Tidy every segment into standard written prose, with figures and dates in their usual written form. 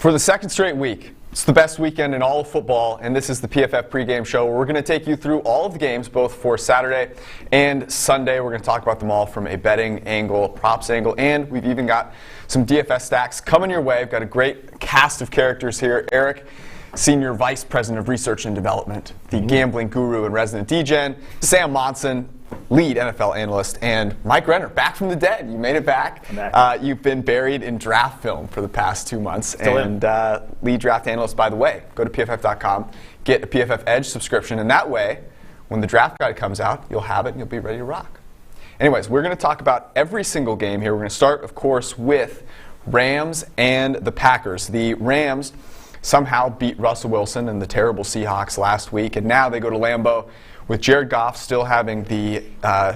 For the second straight week, it's the best weekend in all of football, and this is the PFF pregame show where we're going to take you through all of the games, both for Saturday and Sunday. We're going to talk about them all from a betting angle, props angle, and we've even got some DFS stacks coming your way. We've got a great cast of characters here. Eric, Senior Vice President of Research and Development, the gambling guru and resident DGen, Sam Monson, lead NFL analyst, and Mike Renner, back from the dead. You made it back. You've been buried in draft film for the past 2 months. Lead draft analyst, by the way. Go to PFF.com, get a PFF Edge subscription, and that way, when the draft guide comes out, you'll have it and you'll be ready to rock. Anyways, we're going to talk about every single game here. We're going to start, of course, with Rams and the Packers. The Rams somehow beat Russell Wilson and the terrible Seahawks last week, and now they go to Lambeau with Jared Goff still having the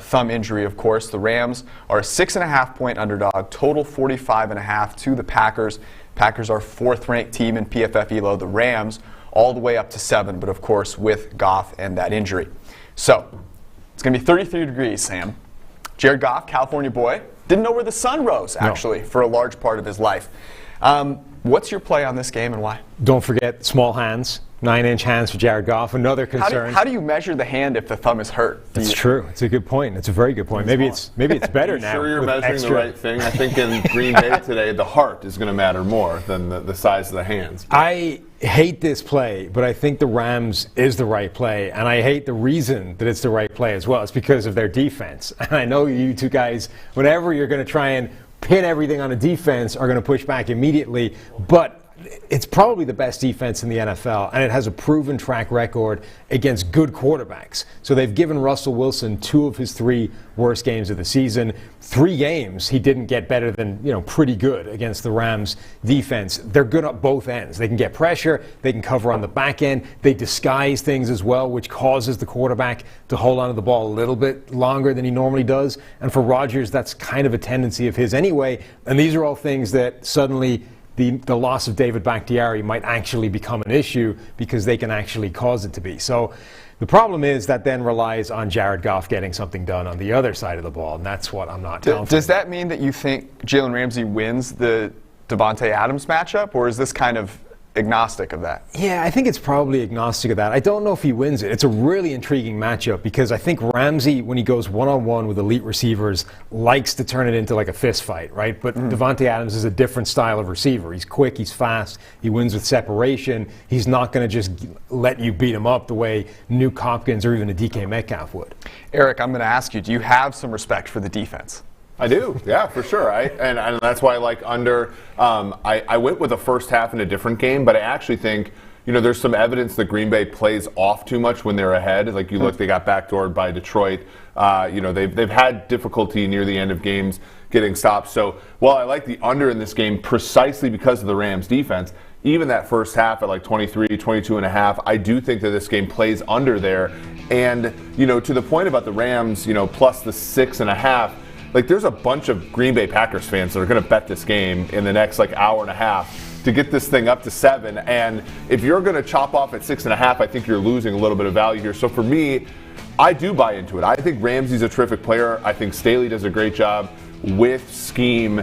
thumb injury, of course. The Rams are a 6.5-point underdog, total 45.5 to the Packers. Packers are fourth-ranked team in PFF ELO. The Rams all the way up to 7, but of course with Goff and that injury. So it's going to be 33 degrees, Sam. Jared Goff, California boy, didn't know where the sun rose, actually, for a large part of his life. What's your play on this game and why? Don't forget small hands. 9-inch hands for Jared Goff. Another concern. How do you measure the hand if the thumb is hurt? It's true. It's a good point. It's a very good point. Maybe it's better now. Sure, you're measuring the right thing. I think in Green Bay today, the heart is going to matter more than the size of the hands. I hate this play, but I think the Rams is the right play, and I hate the reason that it's the right play as well. It's because of their defense. And I know you two guys, whenever you're going to try and pin everything on a defense, are going to push back immediately, but it's probably the best defense in the NFL, and it has a proven track record against good quarterbacks. So they've given Russell Wilson 2 of his 3 worst games of the season. 3 games he didn't get better than, pretty good against the Rams defense. They're good at both ends. They can get pressure, they can cover on the back end, they disguise things as well, which causes the quarterback to hold onto the ball a little bit longer than he normally does. And for Rodgers, that's kind of a tendency of his anyway. And these are all things that suddenly the loss of David Bakhtiari might actually become an issue because they can actually cause it to be. So the problem is that then relies on Jared Goff getting something done on the other side of the ball, and that's what I'm not confident. Does that mean that you think Jalen Ramsey wins the Devontae Adams matchup, or is this kind of agnostic of that? Yeah, I think it's probably agnostic of that. I don't know if he wins it. It's a really intriguing matchup because I think Ramsey, when he goes one-on-one with elite receivers, likes to turn it into like a fist fight, right? But Devontae Adams is a different style of receiver. He's quick, he's fast, he wins with separation. He's not going to just let you beat him up the way Nuke Hopkins or even a DK Metcalf would. Eric, I'm going to ask you, do you have some respect for the defense? I do, yeah, for sure. And that's why I like under. I went with the first half in a different game, but I actually think, there's some evidence that Green Bay plays off too much when they're ahead. Like you look, they got backdoored by Detroit. They've had difficulty near the end of games getting stops. So while I like the under in this game precisely because of the Rams defense, even that first half at like 23, 22 and a half, I do think that this game plays under there. And, to the point about the Rams, plus the 6.5, like there's a bunch of Green Bay Packers fans that are going to bet this game in the next hour and a half to get this thing up to 7. And if you're going to chop off at 6.5, I think you're losing a little bit of value here. So for me, I do buy into it. I think Ramsey's a terrific player. I think Staley does a great job with scheme,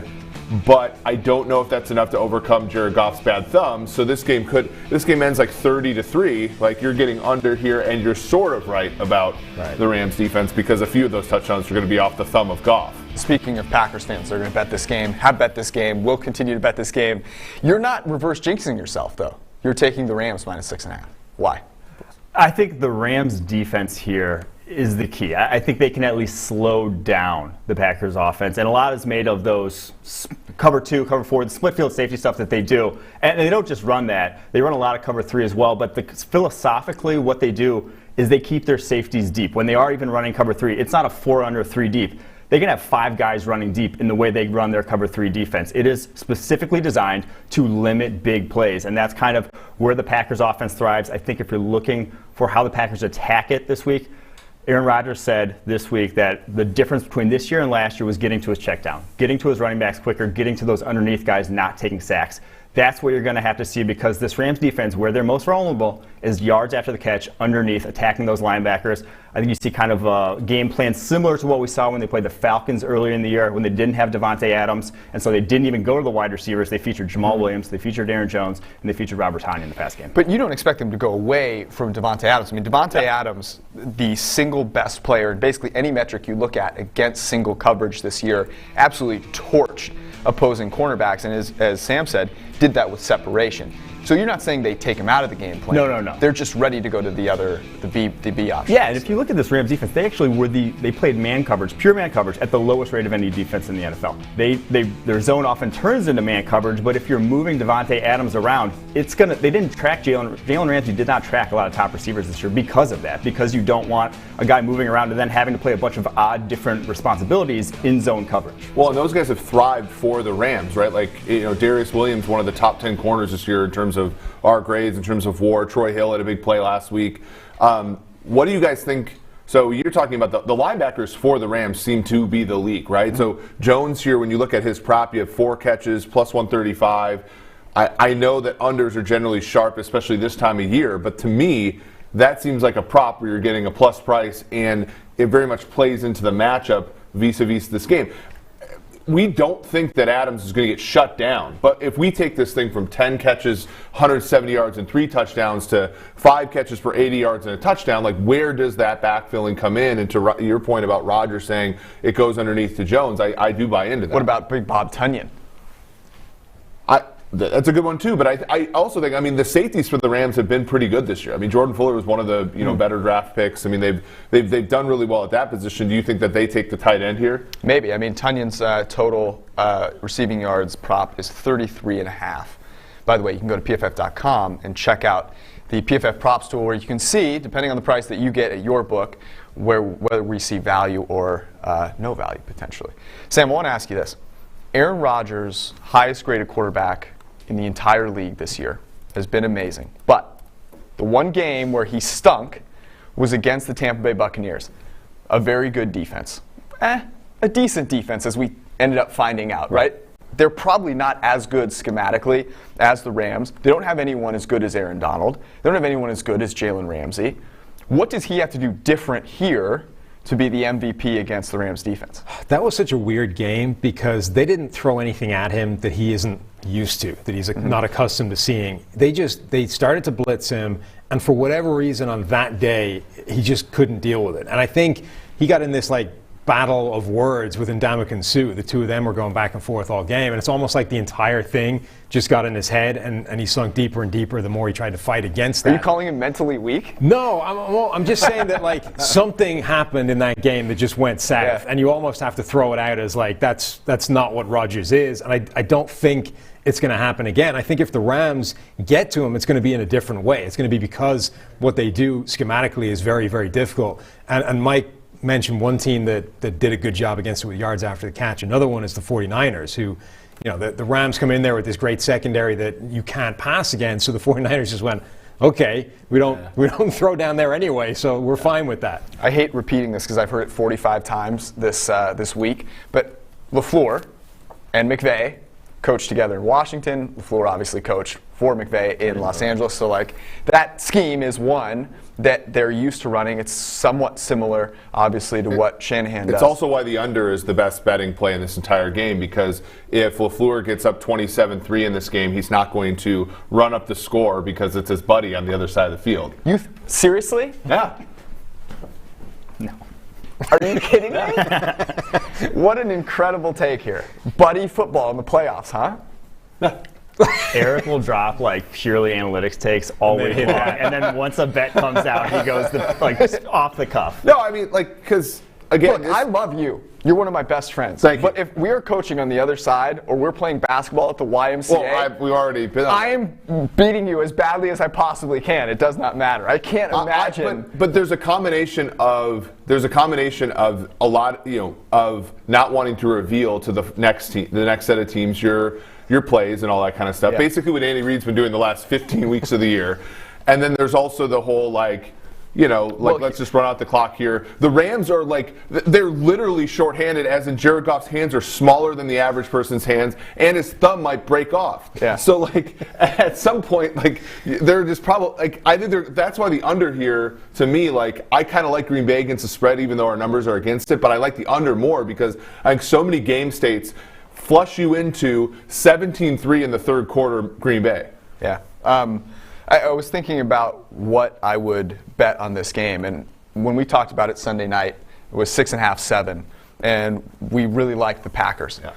but I don't know if that's enough to overcome Jared Goff's bad thumb. So this game ends like 30-3. Like you're getting under here, and you're sort of right about the Rams defense because a few of those touchdowns are going to be off the thumb of Goff. Speaking of Packers fans, they're going to bet this game, have bet this game, will continue to bet this game. You're not reverse jinxing yourself, though. You're taking the Rams minus 6.5. Why? I think the Rams defense here is the key. I think they can at least slow down the Packers offense. And a lot is made of those cover 2, cover 4, the split field safety stuff that they do. And they don't just run that. They run a lot of cover 3 as well. But philosophically, what they do is they keep their safeties deep. When they are even running cover 3, it's not a 4 under 3 deep. They can have 5 guys running deep in the way they run their cover 3 defense. It is specifically designed to limit big plays, and that's kind of where the Packers offense thrives. I think if you're looking for how the Packers attack it this week, Aaron Rodgers said this week that the difference between this year and last year was getting to his check down, getting to his running backs quicker, getting to those underneath guys, not taking sacks. That's what you're going to have to see, because this Rams defense, where they're most vulnerable, is yards after the catch, underneath, attacking those linebackers. I think you see kind of a game plan similar to what we saw when they played the Falcons earlier in the year, when they didn't have Devontae Adams, and so they didn't even go to the wide receivers. They featured Jamal Williams, they featured Aaron Jones, and they featured Robert Tonyan in the pass game. But you don't expect them to go away from Devontae Adams. I mean, Devontae Adams, the single best player in basically any metric you look at against single coverage this year, absolutely torched opposing cornerbacks, and as Sam said, did that with separation. So you're not saying they take him out of the game plan. No. They're just ready to go to the B option. Yeah, and if you look at this Rams defense, they actually they played man coverage, pure man coverage, at the lowest rate of any defense in the NFL. Their zone often turns into man coverage, but if you're moving Devontae Adams around, they didn't track Jalen Ramsey did not track a lot of top receivers this year because of that, because you don't want a guy moving around and then having to play a bunch of odd different responsibilities in zone coverage. Well, and those guys have thrived for the Rams, right? Like, Darius Williams, one of the top 10 corners this year in terms of our grades, in terms of WAR. Troy Hill had a big play last week. What do you guys think? So you're talking about the linebackers for the Rams seem to be the league, right? So Jones here, when you look at his prop, you have 4 catches, plus 135. I know that unders are generally sharp, especially this time of year, but to me, that seems like a prop where you're getting a plus price, and it very much plays into the matchup vis-a-vis this game. We don't think that Adams is going to get shut down, but if we take this thing from 10 catches, 170 yards, and 3 touchdowns to 5 catches for 80 yards and a touchdown, like, where does that backfilling come in? And to your point about Rodgers saying it goes underneath to Jones, I do buy into that. What about Big Bob Tonyan? That's a good one too, but I also think, the safeties for the Rams have been pretty good this year. Jordan Fuller was one of the better draft picks. They've done really well at that position. Do you think that they take the tight end here? Maybe. Tonyan's total receiving yards prop is 33.5. By the way, you can go to PFF.com and check out the PFF props tool, where you can see, depending on the price that you get at your book, whether we see value or no value potentially. Sam, I want to ask you this. Aaron Rodgers, highest graded quarterback in the entire league this year, has been amazing. But the one game where he stunk was against the Tampa Bay Buccaneers. A very good defense. A decent defense, as we ended up finding out, right? They're probably not as good schematically as the Rams. They don't have anyone as good as Aaron Donald. They don't have anyone as good as Jalen Ramsey. What does he have to do different here to be the MVP against the Rams defense? That was such a weird game because they didn't throw anything at him that he isn't used to, that he's not accustomed to seeing. They started to blitz him, and for whatever reason on that day, he just couldn't deal with it. And I think he got in this battle of words with Ndamukong Suh. The two of them were going back and forth all game, and it's almost like the entire thing just got in his head, and he sunk deeper and deeper the more he tried to fight against that. Are you calling him mentally weak? No, I'm just saying that something happened in that game that just went south, and you almost have to throw it out as that's not what Rodgers is, and I don't think it's going to happen again. I think if the Rams get to him, it's going to be in a different way. It's going to be because what they do schematically is very, very difficult. And Mike mentioned one team that did a good job against it with yards after the catch. Another one is the 49ers, who, the Rams come in there with this great secondary that you can't pass against. So the 49ers just went, okay, we don't throw down there anyway, so we're fine with that. I hate repeating this because I've heard it 45 times this week, but LaFleur and McVay coached together in Washington. LaFleur obviously coached for McVay in Los Angeles. So that scheme is one that they're used to running. It's somewhat similar, obviously, to what Shanahan does. It's also why the under is the best betting play in this entire game, because if LaFleur gets up 27-3 in this game, he's not going to run up the score because it's his buddy on the other side of the field. Seriously? Yeah. No. Are you kidding me? What an incredible take here. Buddy football in the playoffs, huh? Eric will drop purely analytics takes all week long, and then once a bet comes out, he goes just off the cuff. No, because again, look, I love you. You're one of my best friends. Thank you. But if we are coaching on the other side, or we're playing basketball at the YMCA, we've already been. I am beating you as badly as I possibly can. It does not matter. I can't imagine. But there's a combination of a lot, of not wanting to reveal to the next team, the next set of teams, your plays and all that kind of stuff. Yeah. Basically what Andy Reid's been doing the last 15 weeks of the year. And then there's also the whole let's just run out the clock here. The Rams are they're literally shorthanded, as in Jared Goff's hands are smaller than the average person's hands, and his thumb might break off. Yeah. So at some point, they're just probably I think that's why the under here, to me, I kind of like Green Bay against the spread, even though our numbers are against it, but I like the under more because I think so many game states flush you into 17-3 in the third quarter, Green Bay. Yeah. I was thinking about what I would bet on this game, and when we talked about it Sunday night, it was 6.5, 7, and we really liked the Packers. Yeah.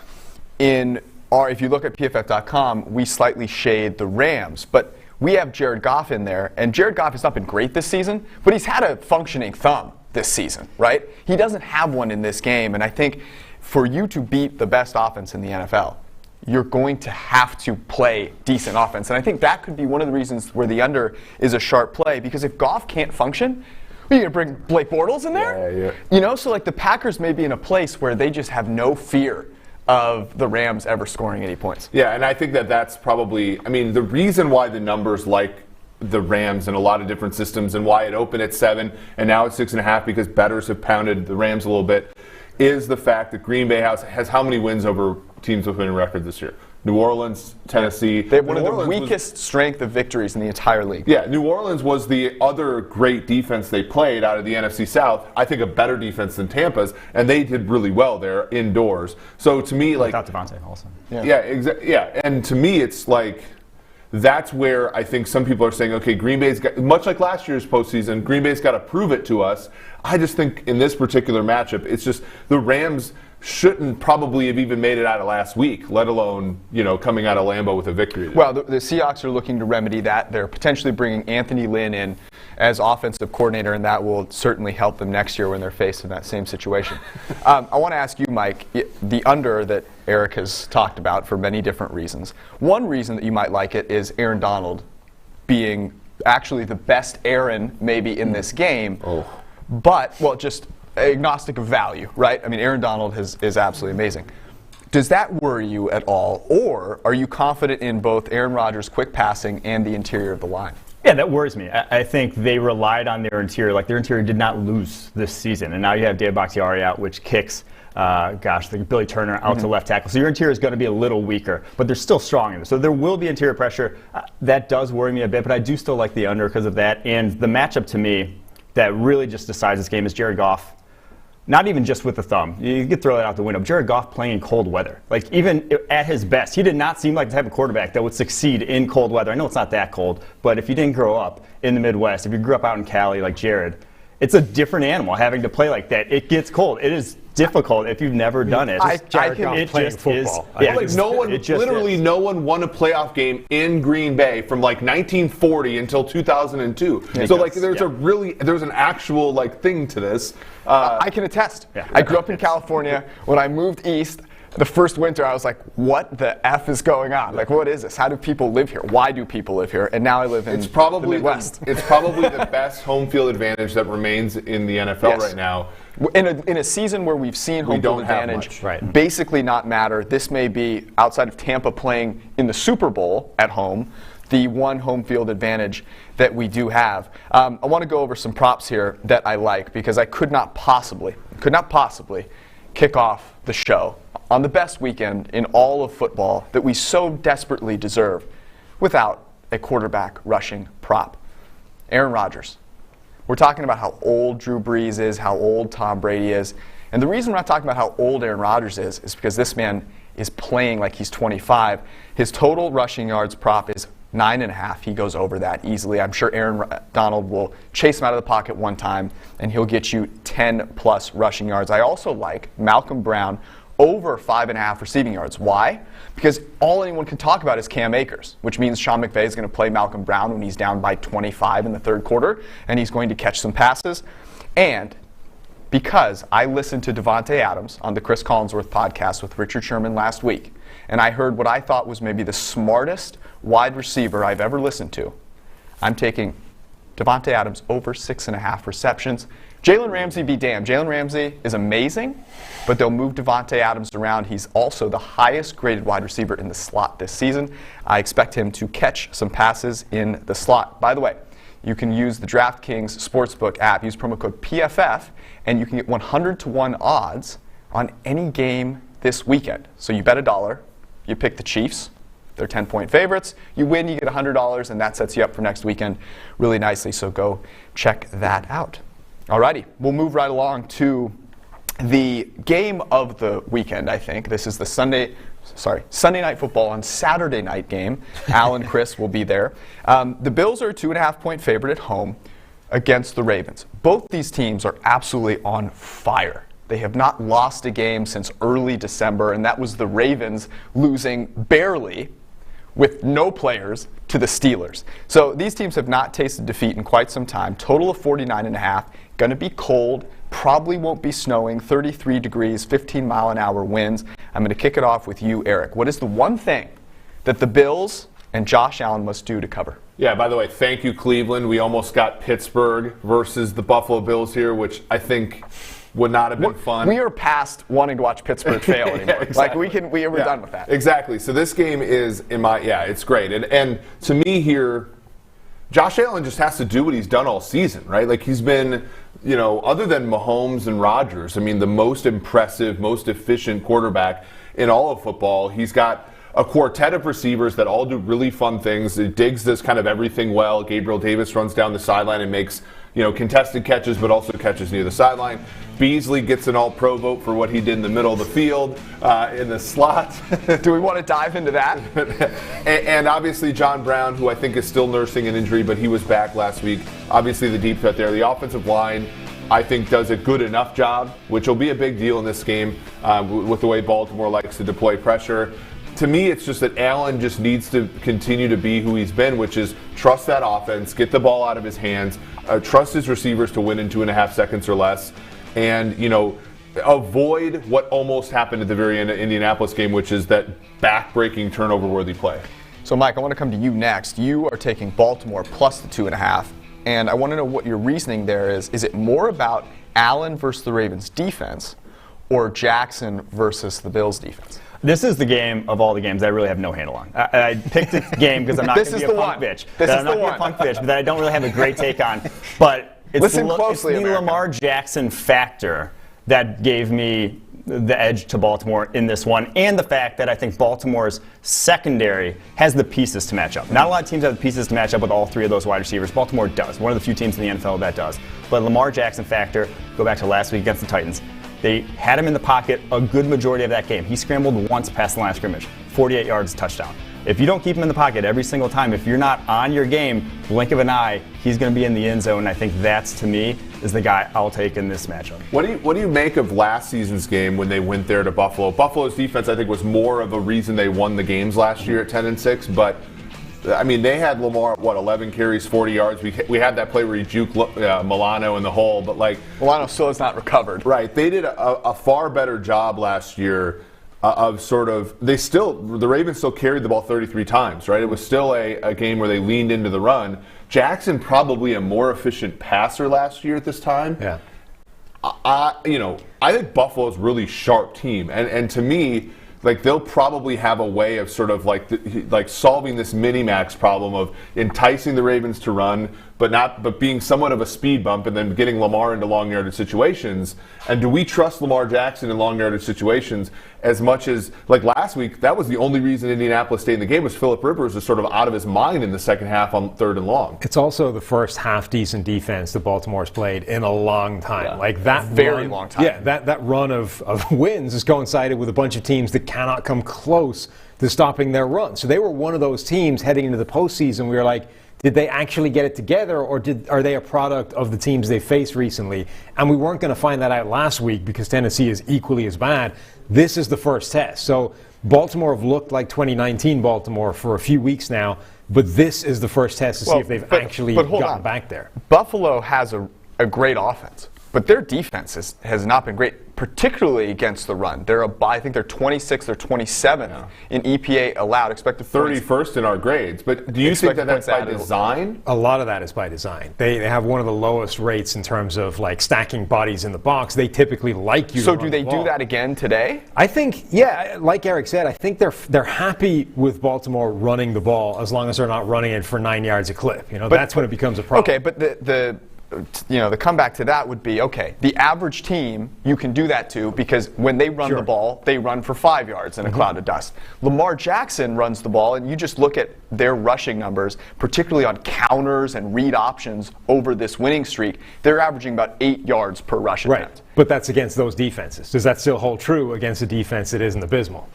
If you look at PFF.com, we slightly shade the Rams, but we have Jared Goff in there, and Jared Goff has not been great this season, but he's had a functioning thumb this season, right? He doesn't have one in this game, and I think for you to beat the best offense in the NFL, you're going to have to play decent offense. And I think that could be one of the reasons where the under is a sharp play, because if Goff can't function, are you going to bring Blake Bortles in there? Yeah. So the Packers may be in a place where they just have no fear of the Rams ever scoring any points. Yeah, and I think that's probably, the reason why the numbers like the Rams in a lot of different systems and why it opened at 7 and now it's 6.5 because bettors have pounded the Rams a little bit is the fact that Green Bay has how many wins over teams with winning record this year? New Orleans, Tennessee. They have one of the weakest strength of victories in the entire league. Yeah, New Orleans was the other great defense they played out of the NFC South. I think a better defense than Tampa's, and they did really well there indoors. So to me, without Devontae also. Yeah, and to me, it's that's where I think some people are saying, okay, Green Bay's got, much like last year's postseason, Green Bay's got to prove it to us. I just think in this particular matchup, it's just the Rams shouldn't probably have even made it out of last week, let alone, coming out of Lambeau with a victory. Well, the Seahawks are looking to remedy that. They're potentially bringing Anthony Lynn in as offensive coordinator, and that will certainly help them next year when they're faced in that same situation. I want to ask you, Mike, the under that Eric has talked about for many different reasons. One reason that you might like it is Aaron Donald being actually the best Aaron maybe in this game. But, just agnostic of value, right? Aaron Donald is absolutely amazing. Does that worry you at all, or are you confident in both Aaron Rodgers' quick passing and the interior of the line? Yeah, that worries me. I think they relied on their interior. Their interior did not lose this season, and now you have Dave Bakhtiari out, which kicks, Billy Turner out to left tackle. So your interior is going to be a little weaker, but they're still strong in it. So there will be interior pressure. That does worry me a bit, but I do still like the under because of that. And the matchup to me that really just decides this game is Jared Goff. Not even just with the thumb. You could throw that out the window. Jared Goff playing in cold weather. Even at his best, he did not seem like the type of quarterback that would succeed in cold weather. I know it's not that cold, but if you didn't grow up in the Midwest, if you grew up out in Cali like Jared, it's a different animal having to play like that. It gets cold. It is difficult if you've never done it. Playing football. No one won a playoff game in Green Bay from 1940 until 2002. There's an actual thing to this. I can attest. Yeah. I grew up in California. When I moved east, the first winter, I was like, what the F is going on? What is this? How do people live here? Why do people live here? And now I live in the Midwest. It's probably the best home field advantage that remains in the NFL right now. In a season where we've seen home field advantage basically not matter, this may be, outside of Tampa playing in the Super Bowl at home, the one home field advantage that we do have. I want to go over some props here that I like because I could not possibly kick off the show on the best weekend in all of football that we so desperately deserve without a quarterback rushing prop. Aaron Rodgers. We're talking about how old Drew Brees is, how old Tom Brady is. And the reason we're not talking about how old Aaron Rodgers is because this man is playing like he's 25. His total rushing yards prop is 9.5. He goes over that easily. I'm sure Aaron Donald will chase him out of the pocket one time, and he'll get you 10-plus rushing yards. I also like Malcolm Brown over 5.5 receiving yards. Why? Because all anyone can talk about is Cam Akers, which means Sean McVay is going to play Malcolm Brown when he's down by 25 in the third quarter, and he's going to catch some passes. And because I listened to Davante Adams on the Chris Collinsworth podcast with Richard Sherman last week, and I heard what I thought was maybe the smartest wide receiver I've ever listened to, I'm taking Davante Adams over 6.5 receptions. Jalen Ramsey be damned. Jalen Ramsey is amazing, but they'll move Davante Adams around. He's also the highest graded wide receiver in the slot this season. I expect him to catch some passes in the slot. By the way, you can use the DraftKings Sportsbook app, use promo code PFF, and you can get 100-to-1 odds on any game this weekend. So you bet $1, you pick the Chiefs, they're 10-point favorites, you win, you get $100, and that sets you up for next weekend really nicely, so go check that out. Alrighty, we'll move right along to the game of the weekend, I think. This is the Sunday Night Football on Saturday night game. Al and Chris will be there. The Bills are a 2.5-point favorite at home against the Ravens. Both these teams are absolutely on fire. They have not lost a game since early December, and that was the Ravens losing barely with no players to the Steelers. So these teams have not tasted defeat in quite some time. Total of 49.5. Going to be cold. Probably won't be snowing. 33 degrees, 15-mile-an-hour winds. I'm going to kick it off with you, Eric. What is the one thing that the Bills and Josh Allen must do to cover? Yeah, by the way, thank you, Cleveland. We almost got Pittsburgh versus the Buffalo Bills here, which I think would not have been fun. We are past wanting to watch Pittsburgh fail anymore. Yeah, exactly. Like we're done with that. Exactly. So this game is it's great. And to me here, Josh Allen just has to do what he's done all season, right? Like he's been, other than Mahomes and Rodgers, I mean, the most impressive, most efficient quarterback in all of football. He's got a quartet of receivers that all do really fun things. Diggs does kind of everything well. Gabriel Davis runs down the sideline and makes contested catches, but also catches near the sideline. Beasley gets an all-pro vote for what he did in the middle of the field, in the slot. Do we want to dive into that? and obviously John Brown, who I think is still nursing an injury, but he was back last week. Obviously the deep threat there. The offensive line, I think, does a good enough job, which will be a big deal in this game with the way Baltimore likes to deploy pressure. To me, it's just that Allen just needs to continue to be who he's been, which is trust that offense, get the ball out of his hands, trust his receivers to win in 2.5 seconds or less, and, avoid what almost happened at the very end of the Indianapolis game, which is that back-breaking turnover-worthy play. So, Mike, I want to come to you next. You are taking Baltimore plus the 2.5, and I want to know what your reasoning there is. Is it more about Allen versus the Ravens defense or Jackson versus the Bills defense? This is the game of all the games that I really have no handle on. I picked this game because I'm not going to be a punk bitch. I'm not going to be a punk bitch, but that I don't really have a great take on. But it's the Lamar Jackson factor that gave me the edge to Baltimore in this one, and the fact that I think Baltimore's secondary has the pieces to match up. Not a lot of teams have the pieces to match up with all three of those wide receivers. Baltimore does. One of the few teams in the NFL that does. But Lamar Jackson factor, go back to last week against the Titans. They had him in the pocket a good majority of that game. He scrambled once past the line of scrimmage, 48 yards, touchdown. If you don't keep him in the pocket every single time, if you're not on your game, blink of an eye, he's going to be in the end zone. And I think that's, to me, is the guy I'll take in this matchup. What do you make of last season's game when they went there to Buffalo? Buffalo's defense, I think, was more of a reason they won the games last year at 10-6, but I mean, they had Lamar, 11 carries, 40 yards. We had that play where he juked Milano in the hole, but Milano still has not recovered. Right. They did a far better job last year of the Ravens still carried the ball 33 times, right? It was still a game where they leaned into the run. Jackson probably a more efficient passer last year at this time. Yeah. I think Buffalo's a really sharp team, and to me, they'll probably have a way of sort of solving this mini-max problem of enticing the Ravens to run, but being somewhat of a speed bump, and then getting Lamar into long yardage situations. And do we trust Lamar Jackson in long yardage situations as much as last week? That was the only reason Indianapolis stayed in the game, was Phillip Rivers was sort of out of his mind in the second half on 3rd and long. It's also the first half decent defense that Baltimore's played in a long time. Yeah. That very long time. Yeah, that run of wins has coincided with a bunch of teams that cannot come close to stopping their run. So they were one of those teams heading into the postseason. We were like, did they actually get it together, or are they a product of the teams they faced recently? And we weren't going to find that out last week because Tennessee is equally as bad. This is the first test. So Baltimore have looked like 2019 Baltimore for a few weeks now, but this is the first test to see if they've actually gotten back there. Buffalo has a great offense, but their defense has not been great. particularly against the run. I think they're 26th or 27th in EPA allowed. Expected 31st in our grades. But do you think that that's by design? A lot of that is by design. They have one of the lowest rates in terms of like stacking bodies in the box. They typically like you. So to run do they the ball. do that again today? I think, yeah, like Eric said, I think they're happy with Baltimore running the ball as long as they're not running it for 9 yards a clip. That's when it becomes a problem. Okay, but the comeback to that would be, okay, the average team, you can do that to because when they run the ball, they run for 5 yards in a cloud of dust. Lamar Jackson runs the ball, and you just look at their rushing numbers, particularly on counters and read options over this winning streak, they're averaging about 8 yards per rush attempt. Right, but that's against those defenses. Does that still hold true against a defense that isn't abysmal?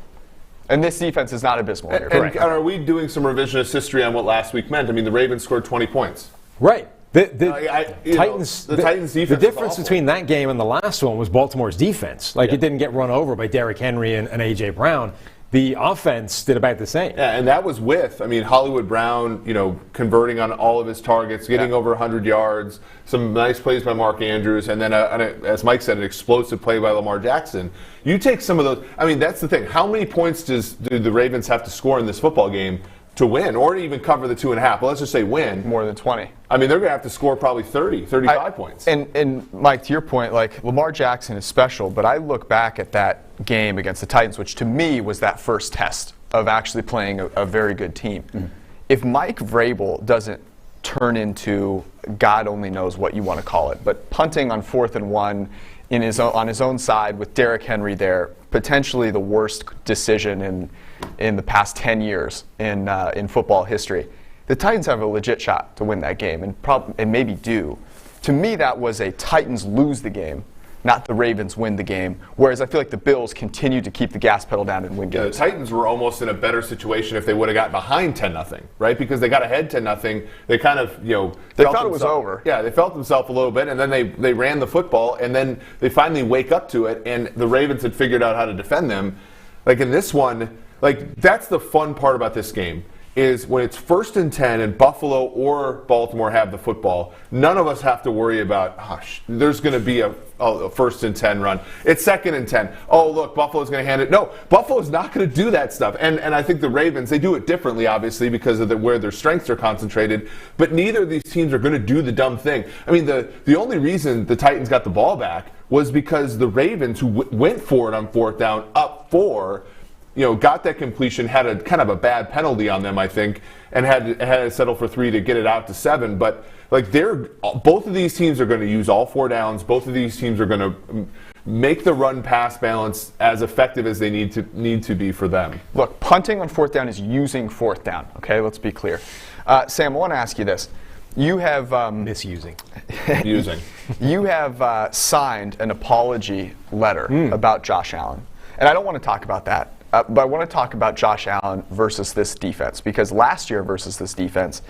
And this defense is not abysmal here. And are we doing some revisionist history on what last week meant? I mean, the Ravens scored 20 points. Right. The Titans defense. The difference between that game and the last one was Baltimore's defense. It didn't get run over by Derrick Henry and A.J. Brown. The offense did about the same. Yeah, and that was with, Hollywood Brown, converting on all of his targets, getting over 100 yards, some nice plays by Mark Andrews, and then, as Mike said, an explosive play by Lamar Jackson. You take some of those. that's the thing. How many points do the Ravens have to score in this football game to win, or to even cover the 2.5? Well, let's just say win. More than 20. They're going to have to score probably 30, 35 points. And Mike, to your point, Lamar Jackson is special, but I look back at that game against the Titans, which to me was that first test of actually playing a very good team. Mm-hmm. If Mike Vrabel doesn't turn into, God only knows what you want to call it, but punting on 4th and 1 on his own side with Derrick Henry there, potentially the worst decision in the past 10 years in football history. The Titans have a legit shot to win that game, and maybe do. To me, that was a Titans lose the game, not the Ravens win the game, whereas I feel like the Bills continue to keep the gas pedal down and win games. The Titans were almost in a better situation if they would have got behind 10-0, right? Because they got ahead 10-0. They kind of, they thought it was over. Yeah, they felt themselves a little bit, and then they ran the football, and then they finally wake up to it, and the Ravens had figured out how to defend them. In this one, that's the fun part about this game, is when it's 1st and 10 and Buffalo or Baltimore have the football, none of us have to worry about, there's going to be a 1st and 10 run. It's 2nd and 10. Oh, look, Buffalo's going to hand it. No, Buffalo's not going to do that stuff. And I think the Ravens, they do it differently, obviously, because of where their strengths are concentrated. But neither of these teams are going to do the dumb thing. The only reason the Titans got the ball back was because the Ravens, who went for it on 4th down, up 4, got that completion, had a kind of a bad penalty on them, I think, and had to settle for 3 to get it out to 7. But both of these teams are going to use all 4 downs. Both of these teams are going to make the run-pass balance as effective as they need to be for them. Look, punting on 4th down is using 4th down. Okay, let's be clear. Sam, I want to ask you this. You have misusing. Using. You have signed an apology letter about Josh Allen, and I don't want to talk about that. But I want to talk about Josh Allen versus this defense, because last year versus this defense,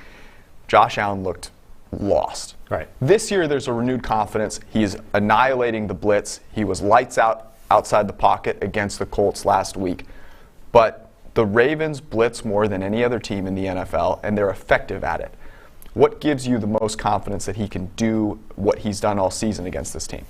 Josh Allen looked lost. Right. This year there's a renewed confidence. He's annihilating the blitz. He was lights out outside the pocket against the Colts last week. But the Ravens blitz more than any other team in the NFL, and they're effective at it. What gives you the most confidence that he can do what he's done all season against this team?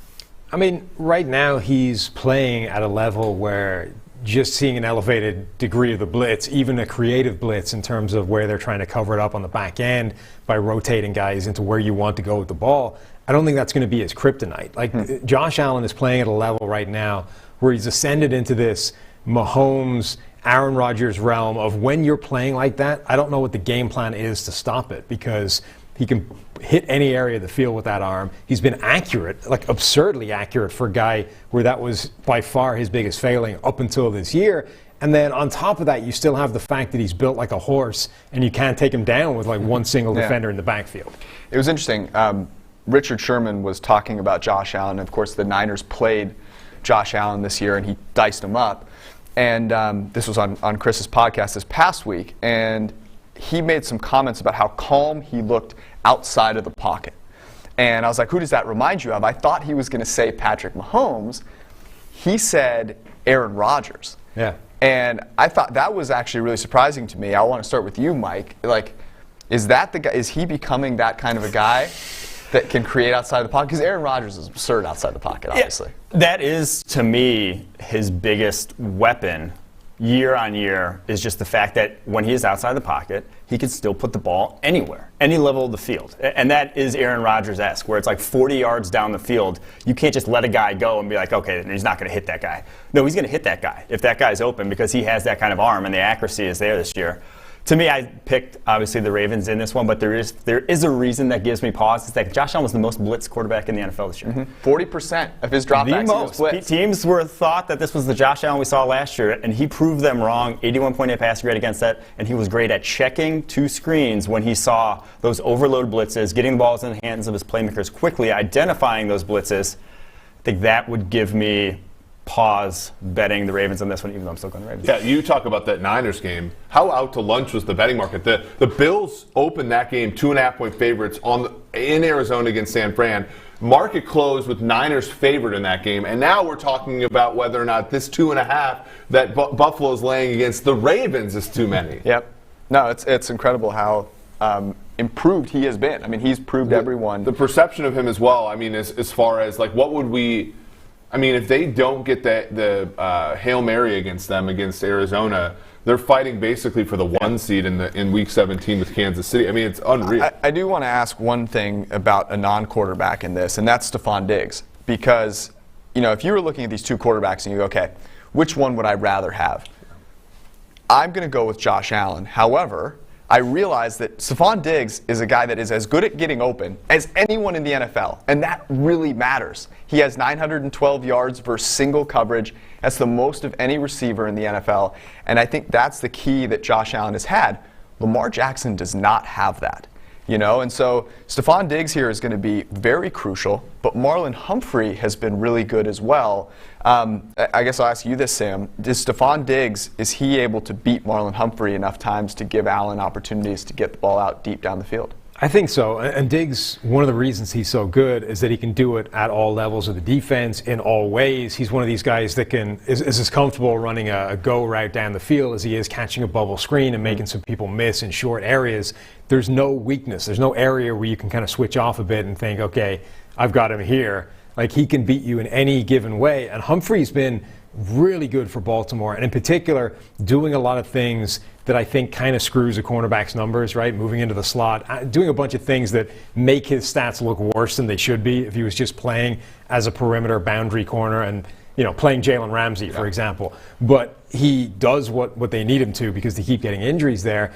Right now he's playing at a level where just seeing an elevated degree of the blitz, even a creative blitz in terms of where they're trying to cover it up on the back end by rotating guys into where you want to go with the ball, I don't think that's going to be his kryptonite. Josh Allen is playing at a level right now where he's ascended into this Mahomes, Aaron Rodgers realm of when you're playing like that, I don't know what the game plan is to stop it, because he can hit any area of the field with that arm. He's been accurate, absurdly accurate for a guy where that was by far his biggest failing up until this year. And then on top of that, you still have the fact that he's built like a horse, and you can't take him down with one single defender in the backfield. It was interesting. Richard Sherman was talking about Josh Allen. Of course, the Niners played Josh Allen this year, and he diced him up. And this was on Chris's podcast this past week. And he made some comments about how calm he looked outside of the pocket. And I was like, who does that remind you of? I thought he was going to say Patrick Mahomes. He said Aaron Rodgers. Yeah. And I thought that was actually really surprising to me. I want to start with you, Mike. Is that the guy? Is he becoming that kind of a guy? that can create outside the pocket? Because Aaron Rodgers is absurd outside the pocket, obviously. Yeah, that is, to me, his biggest weapon year on year is just the fact that when he is outside the pocket, he can still put the ball anywhere, any level of the field. And that is Aaron Rodgers-esque, where it's like 40 yards down the field. You can't just let a guy go and be like, okay, he's not going to hit that guy. No, he's going to hit that guy if that guy's open because he has that kind of arm and the accuracy is there this year. To me, I picked, obviously, the Ravens in this one, but there is a reason that gives me pause. It's that Josh Allen was the most blitzed quarterback in the NFL this year. 40% of his dropbacks The most. Teams were thought that this was the Josh Allen we saw last year, and he proved them wrong. 81.8 passer grade against that, and he was great at checking two screens when he saw those overload blitzes, getting the balls in the hands of his playmakers quickly, identifying those blitzes. I think that would give me pause betting the Ravens on this one, even though I'm still going the Ravens. Yeah, you talk about that Niners game. How out to lunch was the betting market? The Bills opened that game 2.5-point favorites in Arizona against San Fran. Market closed with Niners favored in that game, and now we're talking about whether or not this 2.5 that Buffalo's laying against the Ravens is too many. Yep. No, it's incredible how improved he has been. I mean, he's proved everyone. The perception of him as well, I mean, as far as, like, what would we... I mean, if they don't get the Hail Mary against Arizona, they're fighting basically for the 1 seed in Week 17 with Kansas City. I mean, it's unreal. I do want to ask one thing about a non-quarterback in this, and that's Stephon Diggs. Because, if you were looking at these two quarterbacks and you go, okay, which one would I rather have? I'm going to go with Josh Allen. However, I realize that Stephon Diggs is a guy that is as good at getting open as anyone in the NFL, and that really matters. He has 912 yards versus single coverage. That's the most of any receiver in the NFL, and I think that's the key that Josh Allen has had. Lamar Jackson does not have that. And so Stephon Diggs here is going to be very crucial, but Marlon Humphrey has been really good as well. I guess I'll ask you this, Sam. Is Stephon Diggs, is he able to beat Marlon Humphrey enough times to give Allen opportunities to get the ball out deep down the field? I think so. And Diggs, one of the reasons he's so good is that he can do it at all levels of the defense in all ways. He's one of these guys that is as comfortable running a go route down the field as he is catching a bubble screen and making some people miss in short areas. There's no weakness. There's no area where you can kind of switch off a bit and think, okay, I've got him here. Like, he can beat you in any given way. And Humphrey's been really good for Baltimore, and in particular, doing a lot of things that I think kind of screws a cornerback's numbers, right? Moving into the slot, doing a bunch of things that make his stats look worse than they should be if he was just playing as a perimeter boundary corner and, playing Jalen Ramsey, for example. But he does what they need him to because they keep getting injuries there.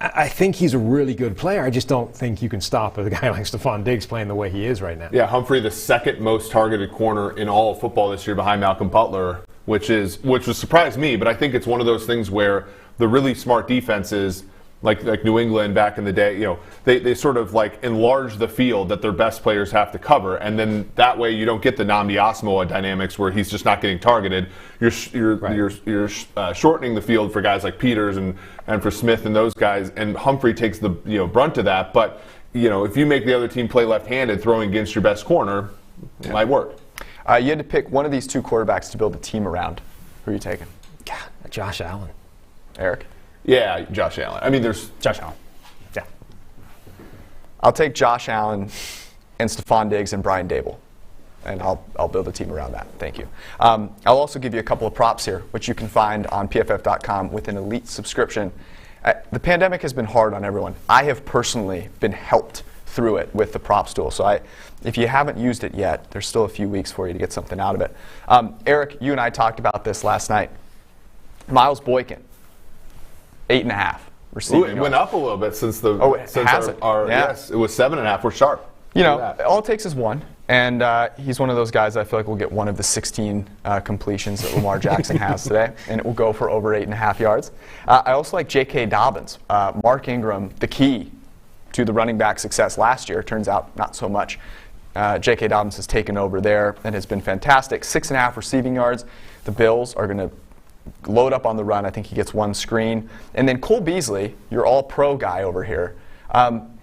I think he's a really good player. I just don't think you can stop a guy like Stephon Diggs playing the way he is right now. Yeah, Humphrey, the second most targeted corner in all of football this year behind Malcolm Butler, which was surprised me, but I think it's one of those things where the really smart defenses, like New England back in the day, they sort of like enlarge the field that their best players have to cover, and then that way you don't get the Nnamdi Asomugha dynamics where he's just not getting targeted. You're shortening the field for guys like Peters and for Smith and those guys, and Humphrey takes the brunt of that. But if you make the other team play left-handed, throwing against your best corner, it might work. You had to pick one of these two quarterbacks to build a team around. Who are you taking? God, Josh Allen. Eric? Yeah, Josh Allen. I mean, there's Josh Allen. Yeah. I'll take Josh Allen and Stephon Diggs and Brian Dable, and I'll build a team around that. Thank you. I'll also give you a couple of props here, which you can find on PFF.com with an elite subscription. The pandemic has been hard on everyone. I have personally been helped through it with the props tool. So if you haven't used it yet, there's still a few weeks for you to get something out of it. Eric, you and I talked about this last night. Miles Boykin, 8.5 receiving yards. It went up a little bit since the yes, it was 7.5. We're sharp. All it takes is one, and he's one of those guys I feel like will get one of the 16 completions that Lamar Jackson has today, and it will go for over 8.5 yards. I also like J.K. Dobbins. Mark Ingram, the key to the running back success last year. Turns out not so much. J.K. Dobbins has taken over there and has been fantastic. 6.5 receiving yards. The Bills are going to load up on the run. I think he gets one screen. And then Cole Beasley, your all-pro guy over here,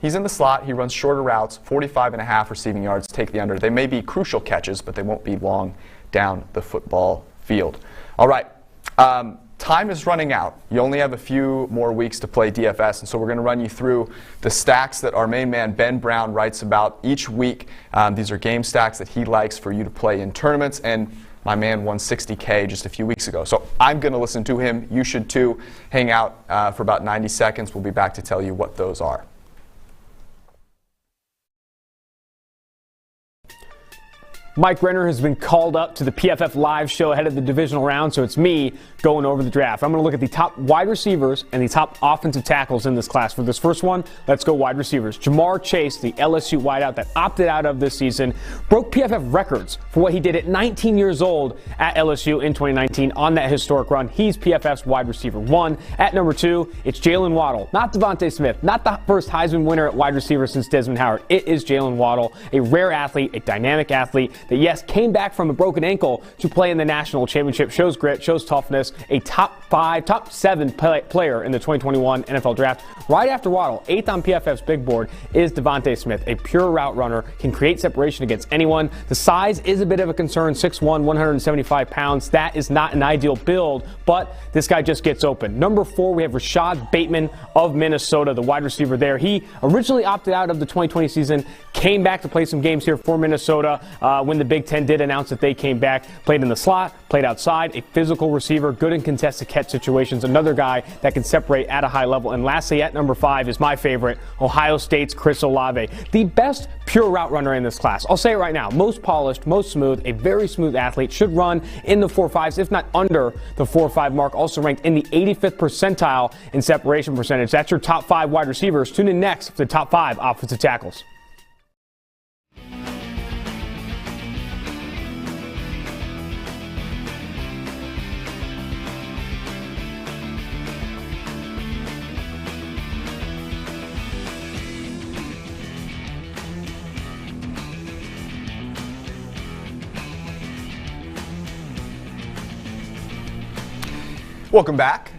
he's in the slot. He runs shorter routes, 45.5 receiving yards, take the under. They may be crucial catches, but they won't be long down the football field. All right. Ton time is running out. You only have a few more weeks to play DFS, and so we're going to run you through the stacks that our main man Ben Brown writes about each week. These are game stacks that he likes for you to play in tournaments, and my man won $60K just a few weeks ago. So I'm going to listen to him. You should too. Hang out for about 90 seconds. We'll be back to tell you what those are. Mike Renner has been called up to the PFF live show ahead of the divisional round, so it's me going over the draft. I'm going to look at the top wide receivers and the top offensive tackles in this class. For this first one, let's go wide receivers. Jamar Chase, the LSU wideout that opted out of this season, broke PFF records for what he did at 19 years old at LSU in 2019 on that historic run. He's PFF's wide receiver 1. At number 2, it's Jalen Waddle, not Devontae Smith, not the first Heisman winner at wide receiver since Desmond Howard. It is Jalen Waddle, a rare athlete, a dynamic athlete that, yes, came back from a broken ankle to play in the national championship, shows grit, shows toughness, a top 7 player in the 2021 NFL draft. Right after Waddle, 8th on PFF's big board, is Devontae Smith, a pure route runner, can create separation against anyone. The size is a bit of a concern, 6'1", 175 pounds. That is not an ideal build, but this guy just gets open. Number 4, we have Rashad Bateman of Minnesota, the wide receiver there. He originally opted out of the 2020 season, came back to play some games here for Minnesota when the Big Ten did announce that they came back, played in the slot, played outside, a physical receiver, good in contested catch situations, another guy that can separate at a high level. And lastly, at number 5 is my favorite, Ohio State's Chris Olave, the best pure route runner in this class. I'll say it right now, most polished, most smooth, a very smooth athlete, should run in the 4.5s, if not under the 4.5 mark, also ranked in the 85th percentile in separation percentage. That's your top 5 wide receivers. Tune in next for the top 5 offensive tackles. Welcome back.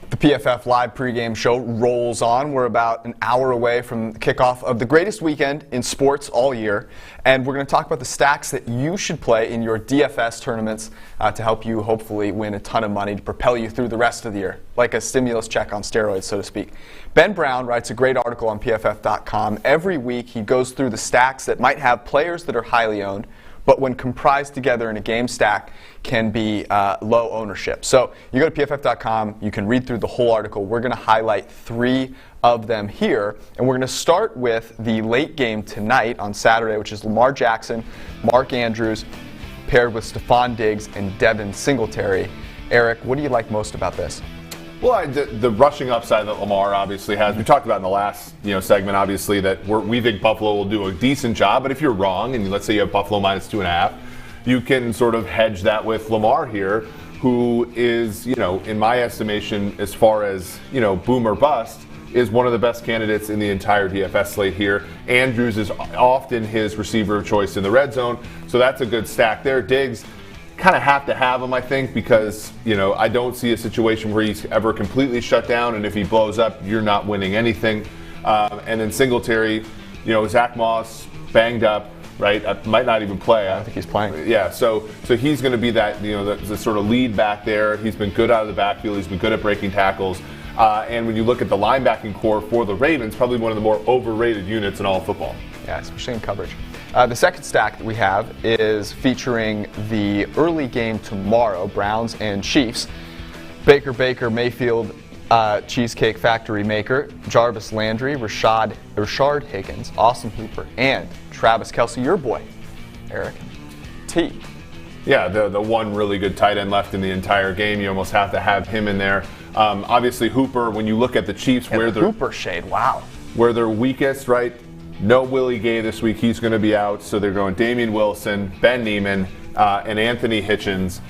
The PFF Live pregame show rolls on. We're about an hour away from the kickoff of the greatest weekend in sports all year, and we're going to talk about the stacks that you should play in your DFS tournaments to help you hopefully win a ton of money to propel you through the rest of the year, like a stimulus check on steroids, so to speak. Ben Brown writes a great article on PFF.com. Every week he goes through the stacks that might have players that are highly owned, but when comprised together in a game stack can be low ownership. So you go to PFF.com, you can read through the whole article. We're going to highlight 3 of them here, and we're going to start with the late game tonight on Saturday, which is Lamar Jackson, Mark Andrews, paired with Stephon Diggs and Devin Singletary. Eric, what do you like most about this? Well, the rushing upside that Lamar obviously has. We talked about in the last segment, obviously, that we think Buffalo will do a decent job. But if you're wrong, and let's say you have Buffalo minus 2.5, you can sort of hedge that with Lamar here, who is, in my estimation, as far as, boom or bust, is one of the best candidates in the entire DFS slate here. Andrews is often his receiver of choice in the red zone, so that's a good stack there. Diggs, kind of have to have him, I think, because, I don't see a situation where he's ever completely shut down, and if he blows up, you're not winning anything. And then Singletary, Zach Moss, banged up, right? Might not even play. I think he's playing. Yeah, so he's going to be that, the sort of lead back there. He's been good out of the backfield. He's been good at breaking tackles. And when you look at the linebacking core for the Ravens, probably one of the more overrated units in all of football. Yeah, especially in coverage. The second stack that we have is featuring the early game tomorrow, Browns and Chiefs. Baker Mayfield, Cheesecake Factory maker, Jarvis Landry, Rashard Higgins, Austin Hooper, and Travis Kelce, your boy, Eric T. Yeah, the one really good tight end left in the entire game. You almost have to have him in there. Obviously, Hooper, when you look at the Chiefs, and where the Hooper shade, wow. Where they're weakest, right? No Willie Gay this week. He's going to be out. So they're going Damian Wilson, Ben Neiman, and Anthony Hitchens.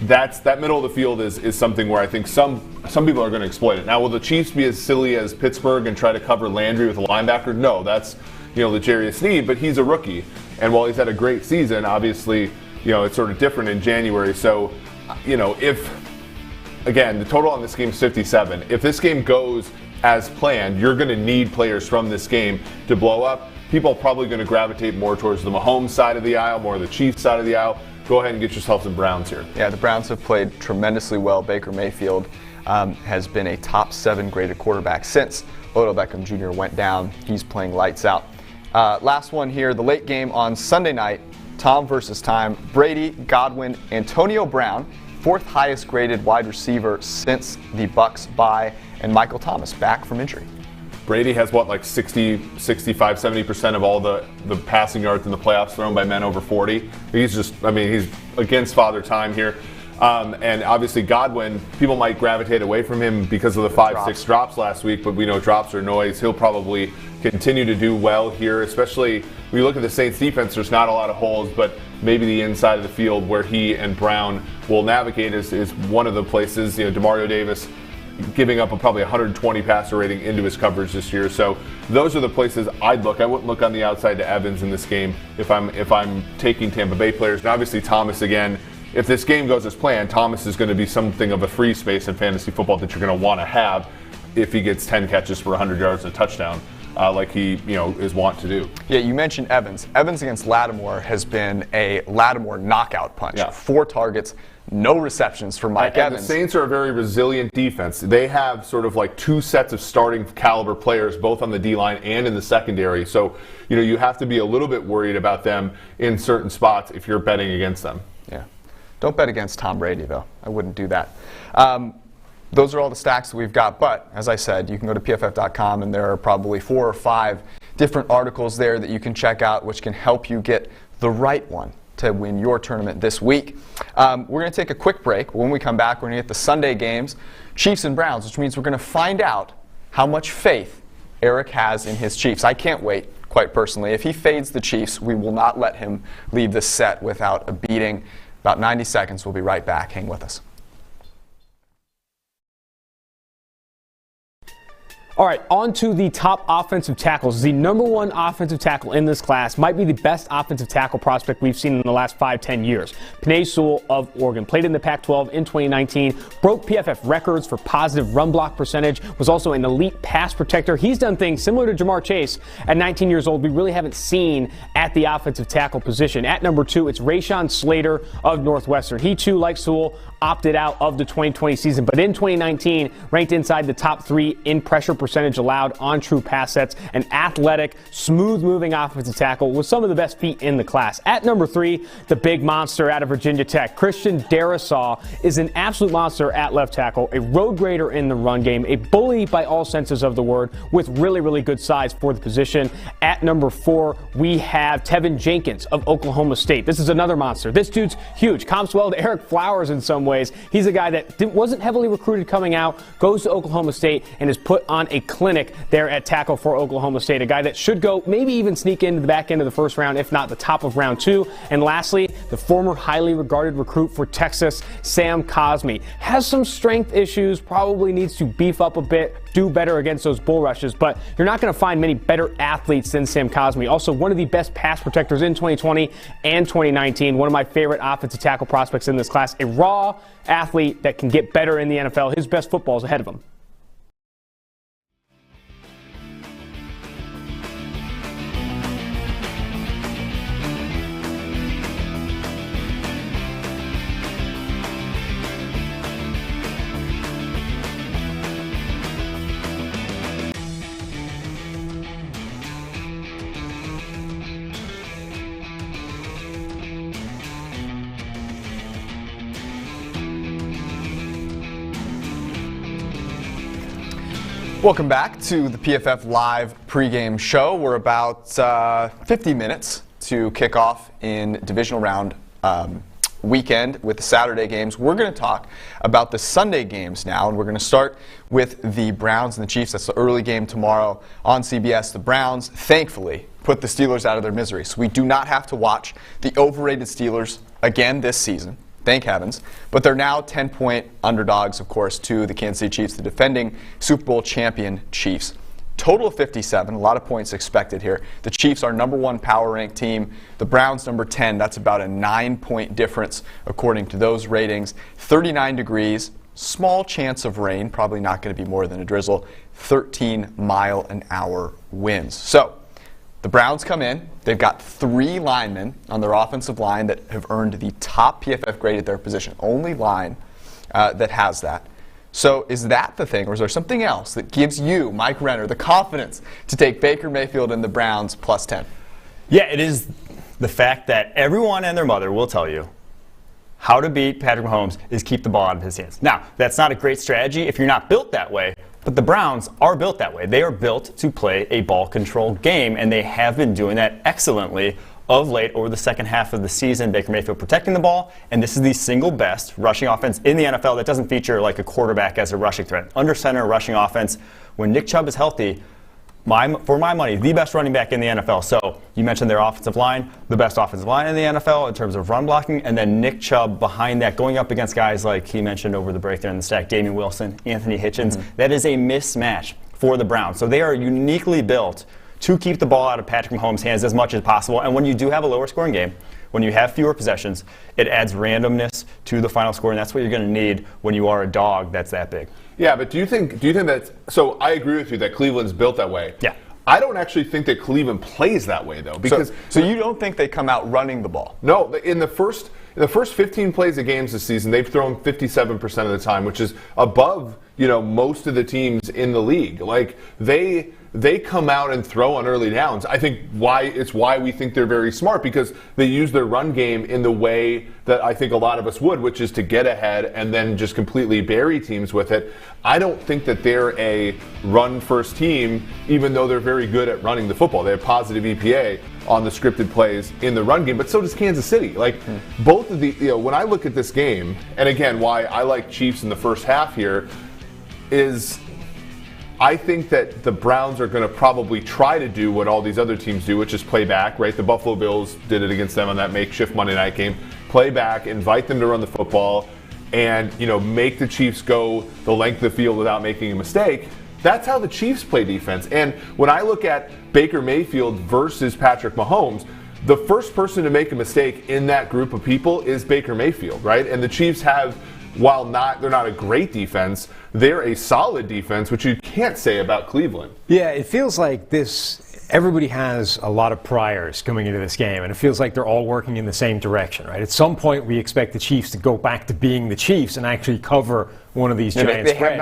That middle of the field is something where I think some people are going to exploit it. Now, will the Chiefs be as silly as Pittsburgh and try to cover Landry with a linebacker? No, that's L'Jarius Sneed, but he's a rookie. And while he's had a great season, obviously, it's sort of different in January. So, if, again, the total on this game is 57. If this game goes as planned, you're going to need players from this game to blow up. People are probably going to gravitate more towards the Mahomes side of the aisle, more the Chiefs side of the aisle. Go ahead and get yourself some Browns here. Yeah, the Browns have played tremendously well. Baker Mayfield has been a top 7 graded quarterback since Odell Beckham Jr. went down. He's playing lights out. Last one here, the late game on Sunday night, Tom versus time. Brady, Godwin, Antonio Brown, 4th highest graded wide receiver since the Bucs bye, and Michael Thomas back from injury. Brady has like 60, 65, 70% of all the passing yards in the playoffs thrown by men over 40. He's against Father Time here. And obviously Godwin, people might gravitate away from him because of the 5-6 drops last week, but we know drops are noise. He'll probably continue to do well here, especially when you look at the Saints defense, there's not a lot of holes, but maybe the inside of the field where he and Brown will navigate is one of the places. DeMario Davis giving up probably 120 passer rating into his coverage this year. So those are the places I'd look. I wouldn't look on the outside to Evans in this game if I'm taking Tampa Bay players. And obviously Thomas again. If this game goes as planned, Thomas is going to be something of a free space in fantasy football that you're going to want to have if he gets 10 catches for 100 yards and a touchdown, like he is wont to do. Yeah, you mentioned Evans. Evans against Lattimore has been a Lattimore knockout punch. Yeah. 4 targets, no receptions for Mike Evans. The Saints are a very resilient defense. They have sort of like 2 sets of starting caliber players, both on the D-line and in the secondary. So, you have to be a little bit worried about them in certain spots if you're betting against them. Yeah. Don't bet against Tom Brady, though. I wouldn't do that. Those are all the stacks that we've got. But, as I said, you can go to PFF.com, and there are probably 4 or 5 different articles there that you can check out, which can help you get the right one to win your tournament this week. We're going to take a quick break. When we come back, we're going to get the Sunday games, Chiefs and Browns, which means we're going to find out how much faith Eric has in his Chiefs. I can't wait, quite personally. If he fades the Chiefs, we will not let him leave the set without a beating. About 90 seconds. We'll be right back. Hang with us. All right, on to the top offensive tackles. The number 1 offensive tackle in this class might be the best offensive tackle prospect we've seen in the last 5-10 years. Penei Sewell of Oregon played in the Pac-12 in 2019, broke PFF records for positive run block percentage, was also an elite pass protector. He's done things similar to Jamar Chase at 19 years old we really haven't seen at the offensive tackle position. At number 2, it's Rashawn Slater of Northwestern. He too, like Sewell, opted out of the 2020 season, but in 2019 ranked inside the top 3 in pressure percentage allowed on true pass sets. An athletic, smooth-moving offensive tackle with some of the best feet in the class. At number 3, the big monster out of Virginia Tech, Christian Darrisaw, is an absolute monster at left tackle, a road grader in the run game, a bully by all senses of the word, with really, really good size for the position. At number 4, we have Tevin Jenkins of Oklahoma State. This is another monster. This dude's huge. Comps well to Eric Flowers in some ways. He's a guy that wasn't heavily recruited coming out, goes to Oklahoma State, and is put on a clinic there at tackle for Oklahoma State. A guy that should go, maybe even sneak into the back end of the first round, if not the top of round 2. And lastly, the former highly regarded recruit for Texas, Sam Cosmi. Has some strength issues, probably needs to beef up a bit, do better against those bull rushes, but you're not going to find many better athletes than Sam Cosmi. Also, one of the best pass protectors in 2020 and 2019. One of my favorite offensive tackle prospects in this class. A raw athlete that can get better in the NFL. His best football is ahead of him. Welcome back to the PFF Live pregame show. We're about 50 minutes to kick off in divisional round weekend with the Saturday games. We're going to talk about the Sunday games now, and we're going to start with the Browns and the Chiefs. That's the early game tomorrow on CBS. The Browns, thankfully, put the Steelers out of their misery, so we do not have to watch the overrated Steelers again this season. Thank heavens. But they're now 10-point underdogs, of course, to the Kansas City Chiefs, the defending Super Bowl champion Chiefs. Total of 57, a lot of points expected here. The Chiefs are number 1 power ranked team. The Browns number 10. That's about a 9-point difference according to those ratings. 39 degrees, small chance of rain, probably not going to be more than a drizzle. 13-mile-an-hour winds. So the Browns come in. They've got 3 linemen on their offensive line that have earned the top PFF grade at their position. Only line that has that. So is that the thing, or is there something else that gives you, Mike Renner, the confidence to take Baker Mayfield and the Browns plus 10? Yeah, it is the fact that everyone and their mother will tell you how to beat Patrick Mahomes is keep the ball out of his hands. Now, that's not a great strategy if you're not built that way, but the Browns are built that way. They are built to play a ball-controlled game, and they have been doing that excellently of late over the second half of the season. Baker Mayfield protecting the ball, and this is the single best rushing offense in the NFL that doesn't feature like a quarterback as a rushing threat. Under center rushing offense. When Nick Chubb is healthy, for my money, the best running back in the NFL. So you mentioned their offensive line, the best offensive line in the NFL in terms of run blocking, and then Nick Chubb behind that, going up against guys like he mentioned over the break there in the stack, Damian Wilson, Anthony Hitchens. That is a mismatch for the Browns. So they are uniquely built to keep the ball out of Patrick Mahomes' hands as much as possible. And when you do have a lower scoring game, when you have fewer possessions, it adds randomness to the final score, and that's what you're going to need when you are a dog that's that big. Yeah, but do you think that? So I agree with you that Cleveland's built that way. Yeah. I don't actually think that Cleveland plays that way though, because so you don't think they come out running the ball? No, in the first 15 plays of games this season, they've thrown 57% of the time, which is above most of the teams in the league. Like they come out and throw on early downs. I think why we think they're very smart, because they use their run game in the way that I think a lot of us would, which is to get ahead and then just completely bury teams with it. I don't think that they're a run-first team, even though they're very good at running the football. They have positive EPA on the scripted plays in the run game, but so does Kansas City. Both of the, when I look at this game, and again, why I like Chiefs in the first half here is I think that the Browns are going to probably try to do what all these other teams do, which is play back, right? The Buffalo Bills did it against them on that makeshift Monday night game. Play back, invite them to run the football, and make the Chiefs go the length of the field without making a mistake. That's how the Chiefs play defense. And when I look at Baker Mayfield versus Patrick Mahomes, the first person to make a mistake in that group of people is Baker Mayfield, right? And the Chiefs have, while they're not a great defense, they're a solid defense, which you can't say about Cleveland. Yeah, it feels like everybody has a lot of priors coming into this game, and it feels like they're all working in the same direction, right? At some point, we expect the Chiefs to go back to being the Chiefs and actually cover one of these giant spreads. They have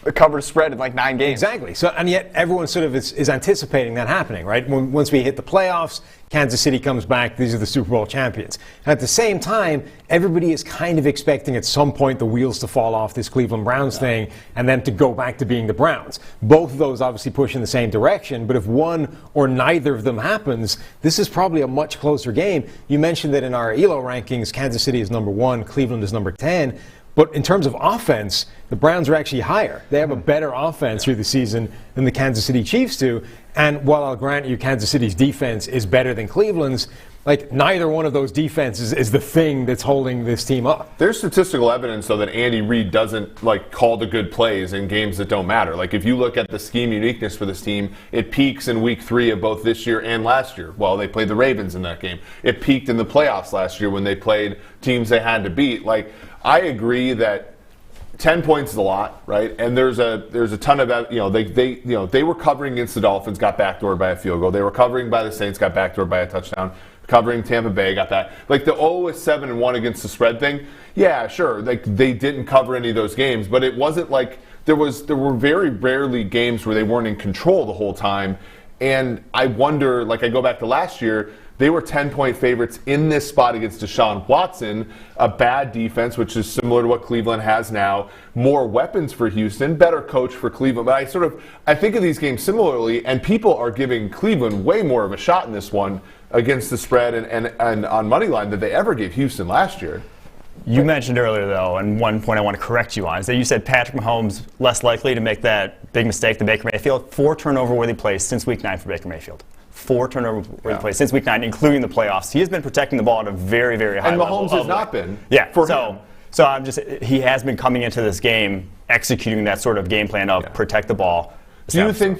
not covered a spread in like 9 games. Exactly. So, and yet everyone sort of is anticipating that happening, right? Once we hit the playoffs, Kansas City comes back, these are the Super Bowl champions. And at the same time, everybody is kind of expecting at some point the wheels to fall off this Cleveland Browns thing and then to go back to being the Browns. Both of those obviously push in the same direction, but if one or neither of them happens, this is probably a much closer game. You mentioned that in our ELO rankings, Kansas City is number 1, Cleveland is number 10. But in terms of offense, the Browns are actually higher. They have a better offense through the season than the Kansas City Chiefs do. And while I'll grant you Kansas City's defense is better than Cleveland's, neither one of those defenses is the thing that's holding this team up. There's statistical evidence, though, that Andy Reid doesn't call the good plays in games that don't matter. If you look at the scheme uniqueness for this team, it peaks in week 3 of both this year and last year. Well, they played the Ravens in that game. It peaked in the playoffs last year when they played teams they had to beat. I agree that 10 points is a lot, right? And there's a ton of they were covering against the Dolphins, got backdoored by a field goal. They were covering by the Saints, got backdoored by a touchdown. Covering Tampa Bay, got that. The 0-7-1 against the spread thing. Yeah, sure. They didn't cover any of those games, but it wasn't there were very rarely games where they weren't in control the whole time. And I wonder, I go back to last year, they were 10-point favorites in this spot against Deshaun Watson, a bad defense, which is similar to what Cleveland has now. More weapons for Houston, better coach for Cleveland. But I think of these games similarly, and people are giving Cleveland way more of a shot in this one against the spread and on money line than they ever gave Houston last year. You mentioned earlier, though, and one point I want to correct you on, is that you said Patrick Mahomes less likely to make that big mistake than Baker Mayfield. 4 turnover-worthy plays since Week 9 for Baker Mayfield. 4 turnover-worthy plays since Week 9, including the playoffs. He has been protecting the ball at a very, very high level. And Mahomes has not been. Yeah. For him. So he has been coming into this game executing that sort of game plan of protect the ball. Do you think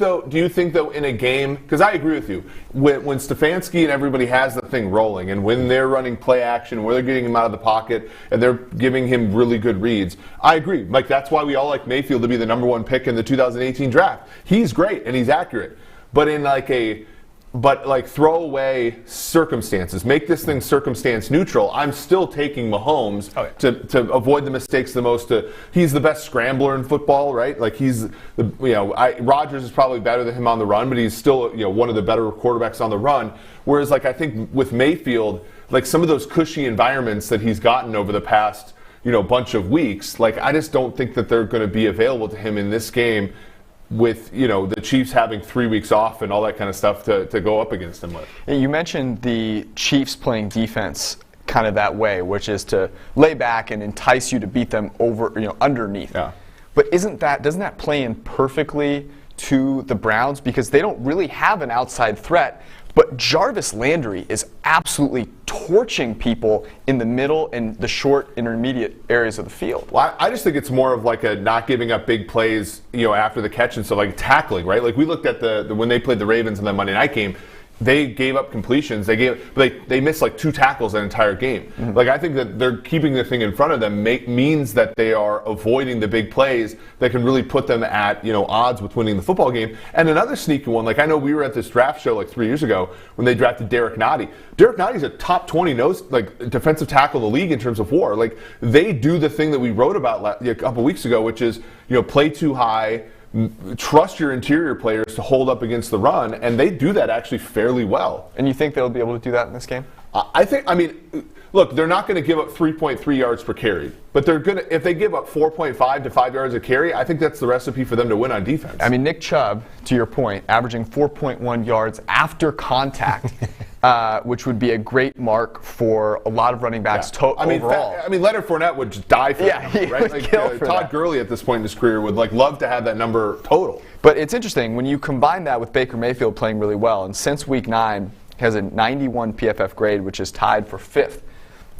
though in a game, because I agree with you, when Stefanski and everybody has the thing rolling, and when they're running play action, where they're getting him out of the pocket, and they're giving him really good reads, I agree. That's why we all like Mayfield to be the number 1 pick in the 2018 draft. He's great and he's accurate. But in but like throw away circumstances. Make this thing circumstance neutral. I'm still taking Mahomes to avoid the mistakes the most. He's the best scrambler in football, right? Like Rodgers is probably better than him on the run, but he's still one of the better quarterbacks on the run. Whereas like I think with Mayfield, like some of those cushy environments that he's gotten over the past bunch of weeks, like I just don't think that they're going to be available to him in this game, with the Chiefs having 3 weeks off and all that kind of stuff to go up against them with. You mentioned the Chiefs playing defense kind of that way, which is to lay back and entice you to beat them underneath. Yeah. But doesn't that play in perfectly to the Browns, because they don't really have an outside threat? But Jarvis Landry is absolutely torching people in the middle and the short intermediate areas of the field. Well, I just think it's more of like a not giving up big plays, after the catch and stuff, like tackling, right? Like we looked at the when they played the Ravens in the Monday night game, they gave up completions. They missed like 2 tackles that entire game. Mm-hmm. Like I think that they're keeping the thing in front of them means that they are avoiding the big plays that can really put them at odds with winning the football game. And another sneaky one, like I know we were at this draft show like 3 years ago when they drafted Derek Nottie. Derek Nottie's a top 20 defensive tackle in the league in terms of WAR. Like they do the thing that we wrote about a couple weeks ago, which is play too high. Trust your interior players to hold up against the run, and they do that actually fairly well. And you think they'll be able to do that in this game? Look, they're not going to give up 3.3 yards per carry, but they're going to, if they give up 4.5 to 5 yards a carry, I think that's the recipe for them to win on defense. I mean, Nick Chubb, to your point, averaging 4.1 yards after contact, which would be a great mark for a lot of running backs overall. Leonard Fournette would just die for that number, right? Would kill for Todd that. Gurley at this point in his career would love to have that number total. But it's interesting when you combine that with Baker Mayfield playing really well, and since week 9 has a 91 PFF grade, which is tied for 5th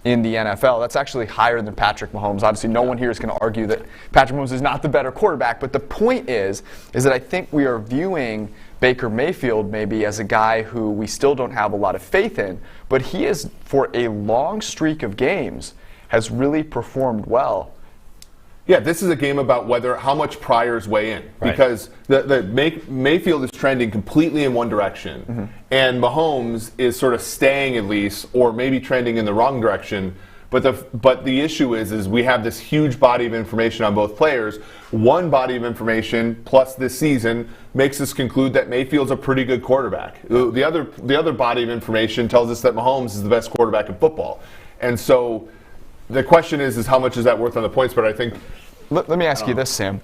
in the NFL. That's actually higher than Patrick Mahomes. Obviously, no one here is going to argue that Patrick Mahomes is not the better quarterback, but the point is that I think we are viewing Baker Mayfield maybe as a guy who we still don't have a lot of faith in, but he is, for a long streak of games, has really performed well. Yeah, this is a game about how much priors weigh in, because Mayfield is trending completely in one direction, and Mahomes is sort of staying at least, or maybe trending in the wrong direction. But the issue is we have this huge body of information on both players. One body of information plus this season makes us conclude that Mayfield's a pretty good quarterback. The other body of information tells us that Mahomes is the best quarterback in football, and so. The question is how much is that worth on the points? But I think. Let me ask you this, Sam.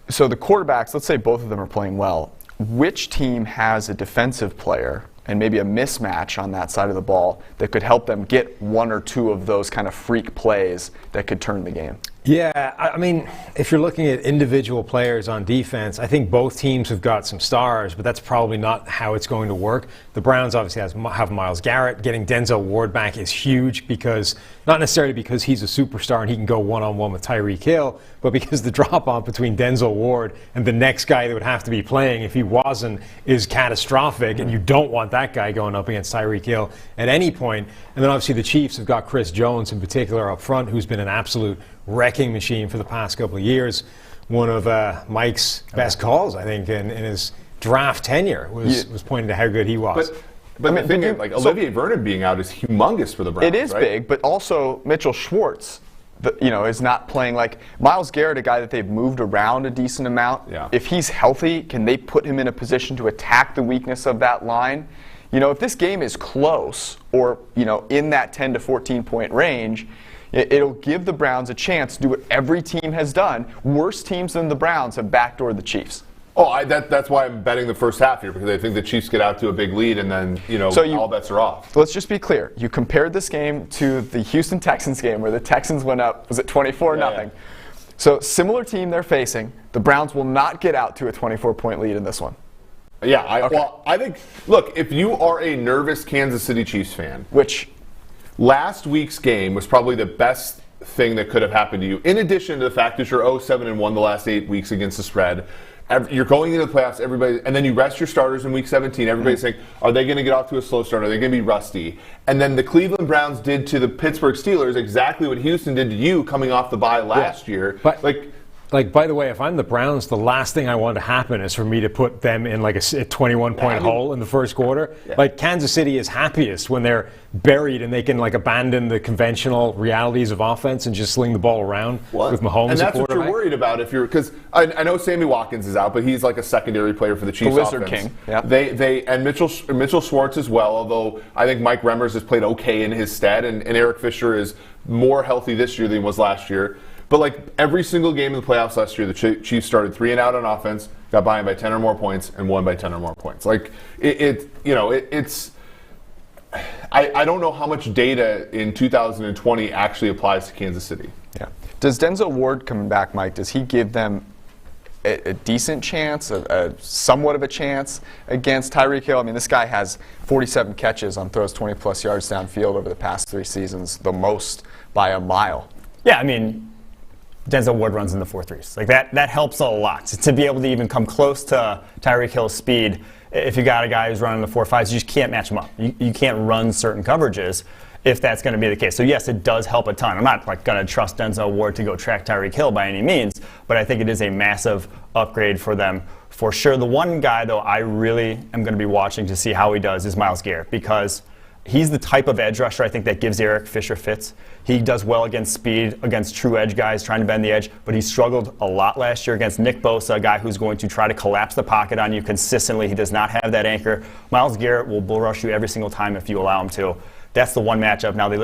So the quarterbacks, let's say both of them are playing well. Which team has a defensive player and maybe a mismatch on that side of the ball that could help them get 1 or 2 of those kind of freak plays that could turn the game? Yeah, I mean, if you're looking at individual players on defense, I think both teams have got some stars, but that's probably not how it's going to work. The Browns obviously have Myles Garrett. Getting Denzel Ward back is huge, because not necessarily because he's a superstar and he can go one-on-one with Tyreek Hill, but because the drop-off between Denzel Ward and the next guy that would have to be playing if he wasn't is catastrophic, and you don't want that guy going up against Tyreek Hill at any point. And then obviously the Chiefs have got Chris Jones in particular up front, who's been an absolute wrecking machine for the past couple of years. One of Mike's best calls, I think, in his draft tenure was pointing to how good he was. But the thing is, Olivier Vernon being out is humongous for the Browns. It is big, but also Mitchell Schwartz, is not playing. Like Myles Garrett, a guy that they've moved around a decent amount. Yeah. If he's healthy, can they put him in a position to attack the weakness of that line? If this game is close or in that 10 to 14 point range, it'll give the Browns a chance to do what every team has done. Worse teams than the Browns have backdoored the Chiefs. That's why I'm betting the first half here, because I think the Chiefs get out to a big lead and then all bets are off. Let's just be clear. You compared this game to the Houston Texans game where the Texans went up, was it 24-0? Yeah. So similar team they're facing. The Browns will not get out to a 24-point lead in this one. Yeah, I think, look, if you are a nervous Kansas City Chiefs fan, which last week's game was probably the best thing that could have happened to you, in addition to the fact that you're 0-7-1 the last 8 weeks against the spread. You're going into the playoffs, and then you rest your starters in week 17. Everybody's saying, are they going to get off to a slow start? Are they going to be rusty? And then the Cleveland Browns did to the Pittsburgh Steelers exactly what Houston did to you coming off the bye last year. But Like, by the way, if I'm the Browns, the last thing I want to happen is for me to put them in like a 21-point hole in the first quarter. Yeah. Like, Kansas City is happiest when they're buried and they can like abandon the conventional realities of offense and just sling the ball around with Mahomes and at that's what quarterback. you're worried about because I know Sammy Watkins is out, but he's like a secondary player for the Chiefs The Lizard offense. King. Yep. And Mitchell Schwartz as well, although I think Mike Remmers has played okay in his stead, and Eric Fisher is more healthy this year than he was last year. But like every single game in the playoffs last year, the Chiefs started 3 and out on offense, got behind by 10 or more points, and won by 10 or more points. Like it's. I don't know how much data in 2020 actually applies to Kansas City. Yeah. Does Denzel Ward coming back, Mike? Does he give them a decent chance, a somewhat of a chance against Tyreek Hill? I mean, this guy has 47 catches on throws 20-plus yards downfield over the past 3 seasons, the most by a mile. Yeah, I mean, Denzel Ward runs in the 4.3s. Like that helps a lot to be able to even come close to Tyreek Hill's speed. If you got a guy who's running the 4.5s, you just can't match him up. You can't run certain coverages if that's going to be the case. So yes, it does help a ton. I'm not like going to trust Denzel Ward to go track Tyreek Hill by any means, but I think it is a massive upgrade for them for sure. The one guy though I really am going to be watching to see how he does is Myles Garrett, because he's the type of edge rusher I think that gives Eric Fisher fits. He does well against speed, against true edge guys trying to bend the edge, but he struggled a lot last year against Nick Bosa, a guy who's going to try to collapse the pocket on you consistently. He does not have that anchor. Myles Garrett will bull rush you every single time if you allow him to. That's the one matchup. Now, they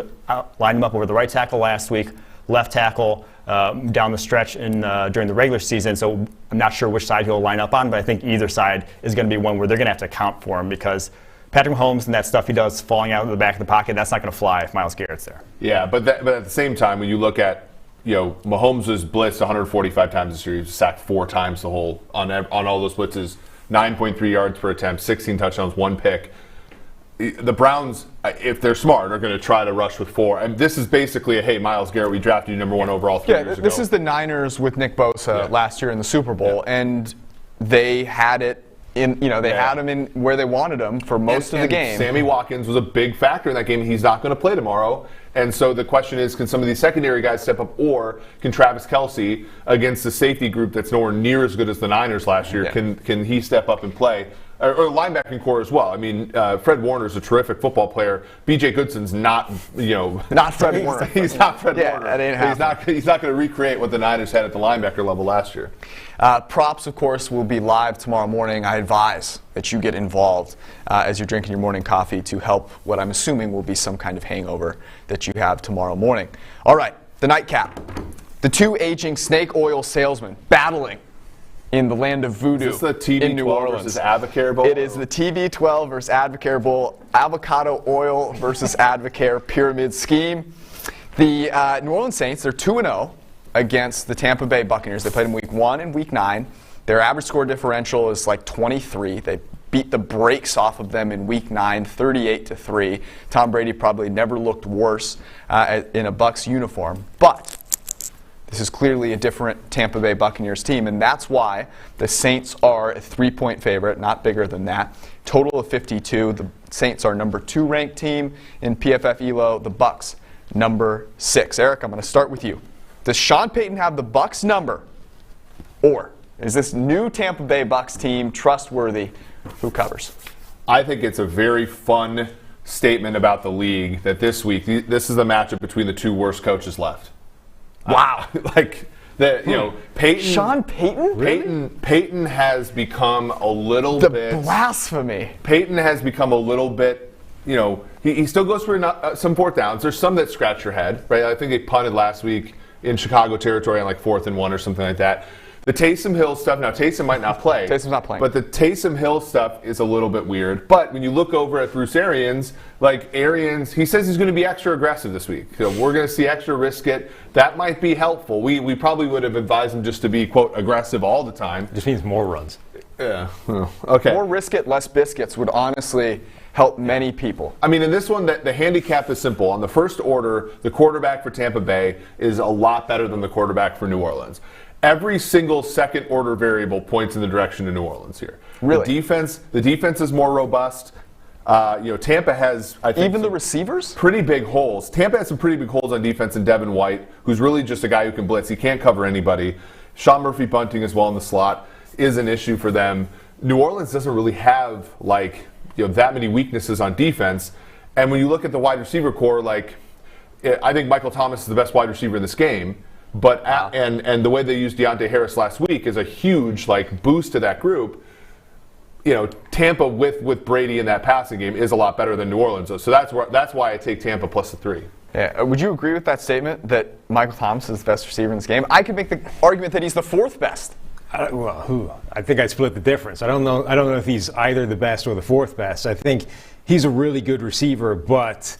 lined him up over the right tackle last week, left tackle down the stretch during the regular season, so I'm not sure which side he'll line up on, but I think either side is going to be one where they're going to have to account for him, because Patrick Mahomes and that stuff he does falling out of the back of the pocket, that's not going to fly if Myles Garrett's there. Yeah, but at the same time, when you look at, Mahomes was blitzed 145 times this year. He was sacked 4 times on all those blitzes, 9.3 yards per attempt, 16 touchdowns, 1 pick. The Browns, if they're smart, are going to try to rush with 4. And this is basically hey, Myles Garrett, we drafted you number 1 overall 3 years ago. This is the Niners with Nick Bosa last year in the Super Bowl, and they had it. Had him in where they wanted him for most of the game. Sammy Watkins was a big factor in that game. He's not going to play tomorrow. And so the question is, can some of these secondary guys step up, or can Travis Kelce, against the safety group that's nowhere near as good as the Niners last year, can he step up and play? Or linebacking core as well. I mean, Fred Warner's a terrific football player. B.J. Goodson's not, not Fred Warner. He's not Fred Warner. That ain't happening. He's not going to recreate what the Niners had at the linebacker level last year. Props, of course, will be live tomorrow morning. I advise that you get involved as you're drinking your morning coffee to help what I'm assuming will be some kind of hangover that you have tomorrow morning. All right, the nightcap. The 2 aging snake oil salesmen battling in the land of voodoo. Is this the in New TB12 Orleans. versus Advocare Bowl? It is the TB12 versus Advocare Bowl, avocado oil versus Advocare pyramid scheme. The New Orleans Saints, they're 2-0 against the Tampa Bay Buccaneers. They played in Week 1 and Week 9. Their average score differential is like 23. They beat the brakes off of them in Week 9, 38-3. Tom Brady probably never looked worse in a Bucs uniform. But this is clearly a different Tampa Bay Buccaneers team, and that's why the Saints are a 3-point favorite, not bigger than that. Total of 52. The Saints are number 2 ranked team in PFF ELO. The Bucs number 6. Eric, I'm going to start with you. Does Sean Payton have the Bucs number, or is this new Tampa Bay Bucs team trustworthy? Who covers? I think it's a very fun statement about the league that this week, this is the matchup between the 2 worst coaches left. Wow. Peyton. Sean Payton? Really? Peyton has become a little bit. The blasphemy. Peyton has become a little bit, he still goes for some 4th downs. There's some that scratch your head, right? I think they punted last week in Chicago territory on like 4th and 1 or something like that. The Taysom Hill stuff, now Taysom might not play. Taysom's not playing. But the Taysom Hill stuff is a little bit weird. But when you look over at Bruce Arians, he says he's going to be extra aggressive this week. So we're going to see extra risk it. That might be helpful. We probably would have advised him just to be, quote, aggressive all the time. Just means more runs. Yeah. Okay. More risk it, less biscuits would honestly help many people. I mean, in this one, the handicap is simple. On the first order, the quarterback for Tampa Bay is a lot better than the quarterback for New Orleans. Every single second order variable points in the direction of New Orleans here. Really? The defense is more robust. Tampa has, I think, even the receivers? Pretty big holes. Tampa has some pretty big holes on defense in Devin White, who's really just a guy who can blitz. He can't cover anybody. Sean Murphy bunting as well in the slot is an issue for them. New Orleans doesn't really have that many weaknesses on defense. And when you look at the wide receiver core, I think Michael Thomas is the best wide receiver in this game. But and the way they used Deontay Harris last week is a huge boost to that group. Tampa with Brady in that passing game is a lot better than New Orleans. So that's why I take Tampa plus the 3. Yeah. Would you agree with that statement that Michael Thomas is the best receiver in this game? I could make the argument that he's the 4th best. I think I split the difference. I don't know if he's either the best or the 4th best. I think he's a really good receiver, but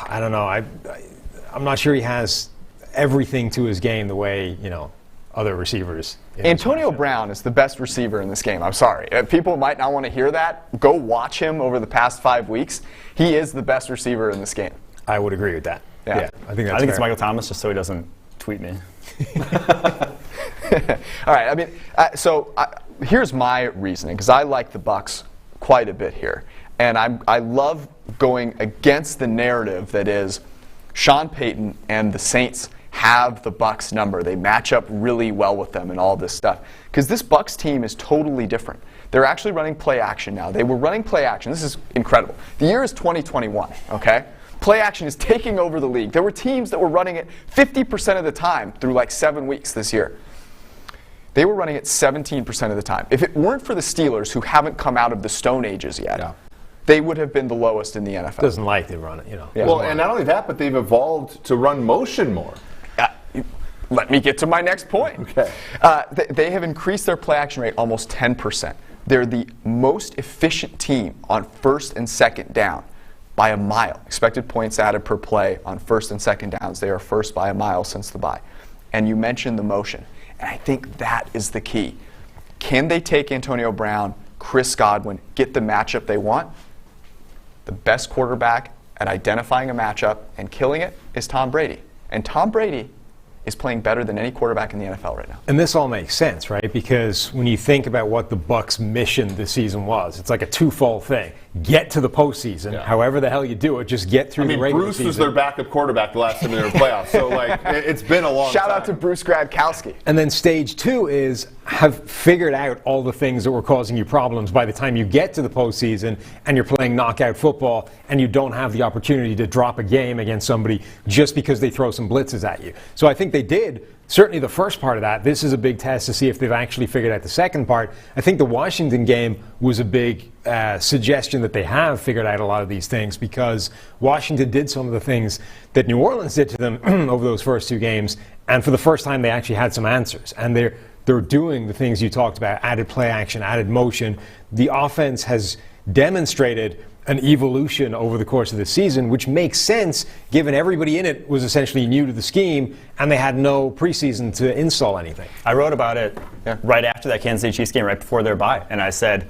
I don't know. I'm not sure he has everything to his game the way other receivers. Antonio Brown is the best receiver in this game. I'm sorry. People might not want to hear that. Go watch him over the past 5 weeks. He is the best receiver in this game. I would agree with that. Yeah. I think it's Michael Thomas, just so he doesn't tweet me. All right. Here's my reasoning, because I like the Bucs quite a bit here, and I love going against the narrative that is Sean Payton and the Saints have the Bucs number. They match up really well with them and all this stuff. Because this Bucs team is totally different. They're actually running play action now. They were running play action. This is incredible. The year is 2021, okay? Play action is taking over the league. There were teams that were running it 50% of the time through 7 weeks this year. They were running it 17% of the time. If it weren't for the Steelers, who haven't come out of the Stone Ages yet, they would have been the lowest in the NFL. Doesn't like to run it, Yeah. Well, and not only that, but they've evolved to run motion more. Let me get to my next point. Okay. They have increased their play action rate almost 10%. They're the most efficient team on 1st and 2nd down by a mile. Expected points added per play on 1st and 2nd downs. They are first by a mile since the bye. And you mentioned the motion. And I think that is the key. Can they take Antonio Brown, Chris Godwin, get the matchup they want? The best quarterback at identifying a matchup and killing it is Tom Brady. And Tom Brady is playing better than any quarterback in the NFL right now. And this all makes sense, right? Because when you think about what the Bucs' mission this season was, it's like a twofold thing. Get to the postseason, however the hell you do it, just get through the regular Bruce season. was their backup quarterback the last time they were in the playoffs. So, it's been a long time. Shout out to Bruce Gradkowski. And then stage 2 is have figured out all the things that were causing you problems by the time you get to the postseason and you're playing knockout football and you don't have the opportunity to drop a game against somebody just because they throw some blitzes at you. So I think they did. Certainly the first part of that. This is a big test to see if they've actually figured out the second part. I think the Washington game was a big suggestion that they have figured out a lot of these things, because Washington did some of the things that New Orleans did to them over those first 2 games, and for the first time they actually had some answers. And they're doing the things you talked about, added play action, added motion. The offense has demonstrated an evolution over the course of the season, which makes sense given everybody in it was essentially new to the scheme and they had no preseason to install anything. I wrote about it right after that Kansas City Chiefs game, right before their bye, and I said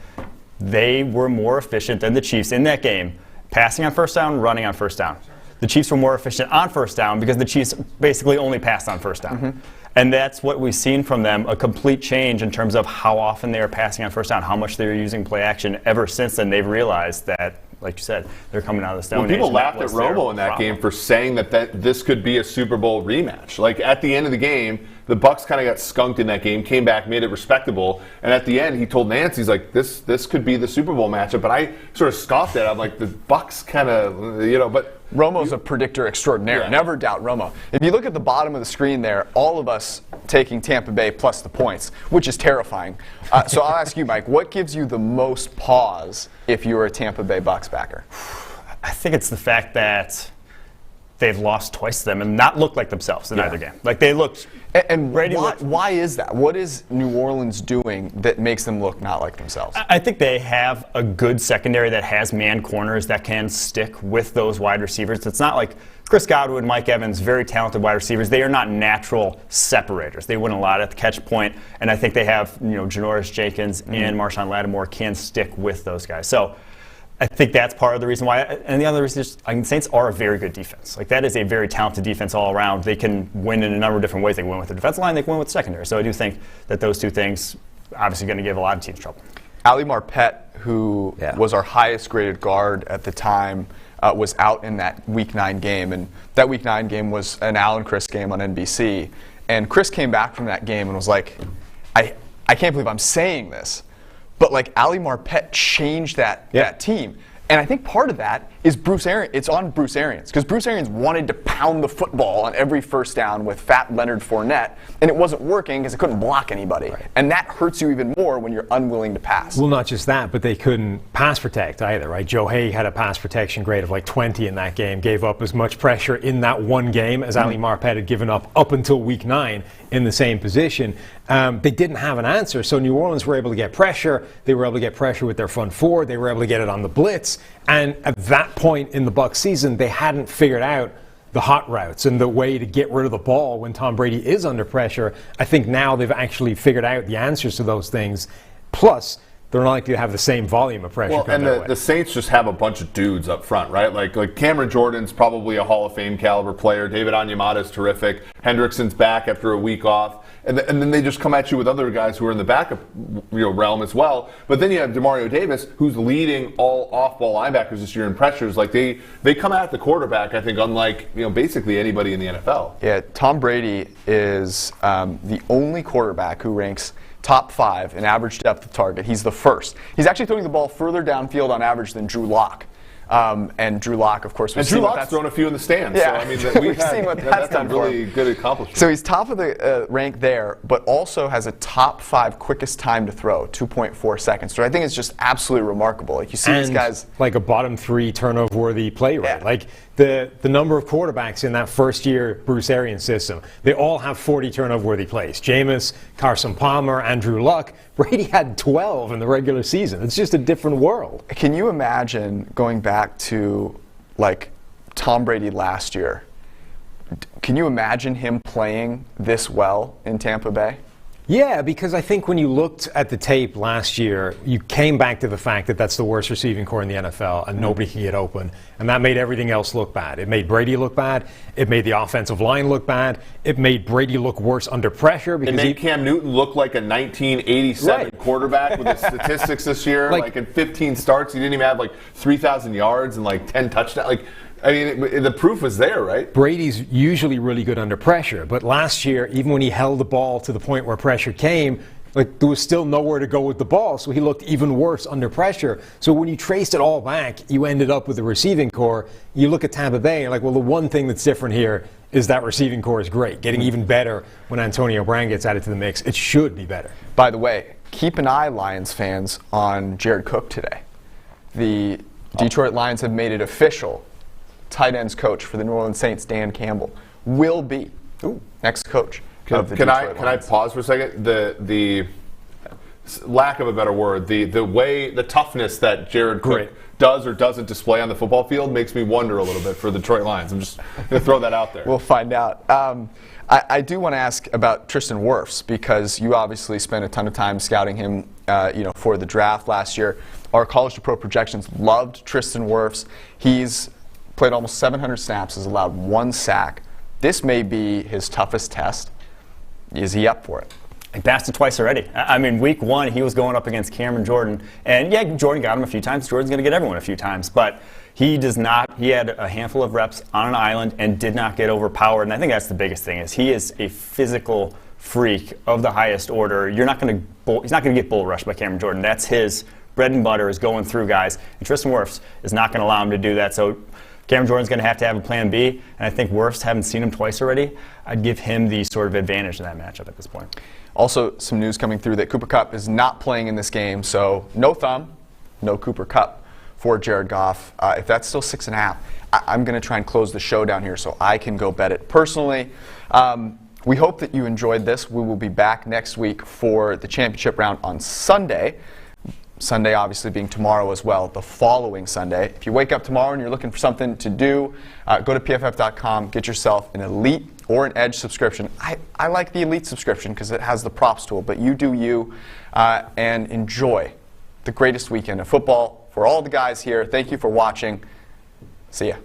they were more efficient than the Chiefs in that game, passing on first down, running on first down. The Chiefs were more efficient on first down because the Chiefs basically only passed on first down. Mm-hmm. And that's what we've seen from them, a complete change in terms of how often they are passing on first down, how much they're using play action. Ever since then, they've realized that, like you said, they're coming out of the Stone Age. People laughed at Romo in that game for saying that this could be a Super Bowl rematch. At the end of the game, the Bucs kind of got skunked in that game, came back, made it respectable, and at the end, he told Nancy, he's like, this could be the Super Bowl matchup. But I sort of scoffed at it. I'm like, the Bucs kind of, but Romo's a predictor extraordinaire. Yeah. Never doubt Romo. If you look at the bottom of the screen there, all of us taking Tampa Bay plus the points, which is terrifying. So I'll ask you, Mike, what gives you the most pause if you're a Tampa Bay Bucs backer? I think it's the fact that they've lost twice to them and not looked like themselves in either game. They looked. And why is that? What is New Orleans doing that makes them look not like themselves? I think they have a good secondary that has man corners that can stick with those wide receivers. It's not like Chris Godwin, Mike Evans, very talented wide receivers. They are not natural separators. They win a lot at the catch point, and I think they have Janoris Jenkins and Marshawn Lattimore can stick with those guys. So I think that's part of the reason why. And the other reason is Saints are a very good defense. That is a very talented defense all around. They can win in a number of different ways. They can win with the defensive line. They can win with the secondary. So I do think that those two things obviously going to give a lot of teams trouble. Ali Marpet, who was our highest graded guard at the time, was out in that Week 9 game. And that Week 9 game was an Al and Chris game on NBC. And Chris came back from that game and was like, I can't believe I'm saying this, but like Ali Marpet changed that team. And I think part of that is Bruce Arians. It's on Bruce Arians because Bruce Arians wanted to pound the football on every first down with fat Leonard Fournette, and it wasn't working because it couldn't block anybody. Right. And that hurts you even more when you're unwilling to pass. Well, not just that, but they couldn't pass protect either, right? Joe Hay had a pass protection grade of like 20 in that game, gave up as much pressure in that one game as Ali Marpet had given up until week 9 in the same position. They didn't have an answer, so New Orleans were able to get pressure. They were able to get pressure with their front four. They were able to get it on the blitz. And at that point in the Bucs season, they hadn't figured out the hot routes and the way to get rid of the ball when Tom Brady is under pressure. I think now they've actually figured out the answers to those things. Plus, they're not likely to have the same volume of pressure. Well, and the Saints just have a bunch of dudes up front, right? Like Cameron Jordan's probably a Hall of Fame caliber player. David Onyemata's terrific. Hendrickson's back after a week off. And then they just come at you with other guys who are in the backup realm as well. But then you have Demario Davis, who's leading all off-ball linebackers this year in pressures. Like they come at the quarterback, I think, unlike basically anybody in the NFL. Yeah, Tom Brady is the only quarterback who ranks top 5 in average depth of target. He's the first. He's actually throwing the ball further downfield on average than Drew Lock. And Drew Lock, of course, and Drew Lock's thrown a few in the stands. Yeah, so, I mean, we've seen what that's done a really good accomplishment. So he's top of the rank there, but also has a top 5 quickest time to throw, 2.4 seconds. So I think it's just absolutely remarkable. Like you see these guys, like a bottom 3 turnover-worthy play rate. Yeah. Like the number of quarterbacks in that first year Bruce Arians system, they all have 40 turnover-worthy plays. Jameis, Carson Palmer, Andrew Luck. Brady had 12 in the regular season. It's just a different world. Can you imagine going back to like Tom Brady last year? Can you imagine him playing this well in Tampa Bay? Yeah, because I think when you looked at the tape last year, you came back to the fact that that's the worst receiving core in the NFL and nobody can get open. And that made everything else look bad. It made Brady look bad. It made the offensive line look bad. It made Brady look worse under pressure. Because it made Cam Newton look like a 1987 quarterback with his statistics this year. Like in 15 starts, he didn't even have like 3,000 yards and like 10 touchdowns. Like, I mean, the proof was there, right? Brady's usually really good under pressure, but last year, even when he held the ball to the point where pressure came, like there was still nowhere to go with the ball, so he looked even worse under pressure. So when you traced it all back, you ended up with the receiving core. You look at Tampa Bay, and you're like, well, the one thing that's different here is that receiving core is great, getting even better when Antonio Brown gets added to the mix. It should be better. By the way, keep an eye, Lions fans, on Jared Cook today. The Detroit Lions have made it official. Tight ends coach for the New Orleans Saints, Dan Campbell, will be next coach of the Detroit Lions. Can I pause for a second? The lack of a better word, the toughness that Jared Cook does or doesn't display on the football field makes me wonder a little bit for the Detroit Lions. I'm just going to throw that out there. We'll find out. I do want to ask about Tristan Wirfs because you obviously spent a ton of time scouting him, for the draft last year. Our college to pro projections loved Tristan Wirfs. He's played almost 700 snaps, has allowed 1 sack. This may be his toughest test. Is he up for it? He passed it twice already. I mean, week 1, he was going up against Cameron Jordan. And yeah, Jordan got him a few times. Jordan's going to get everyone a few times. But he does not. He had a handful of reps on an island and did not get overpowered. And I think that's the biggest thing is he is a physical freak of the highest order. He's not going to get bull rushed by Cameron Jordan. That's his bread and butter is going through guys. And Tristan Wirfs is not going to allow him to do that. So Cameron Jordan's going to have a plan B, and I think Wirfs, haven't seen him twice already, I'd give him the sort of advantage in that matchup at this point. Also, some news coming through that Cooper Kupp is not playing in this game, so no thumb, no Cooper Kupp for Jared Goff. If that's still 6.5, I'm going to try and close the show down here so I can go bet it personally. We hope that you enjoyed this. We will be back next week for the championship round on Sunday. Sunday obviously being tomorrow as well, the following Sunday. If you wake up tomorrow and you're looking for something to do, go to pff.com, get yourself an Elite or an Edge subscription. I like the Elite subscription because it has the props tool, but you do you, and enjoy the greatest weekend of football. For all the guys here, thank you for watching. See ya.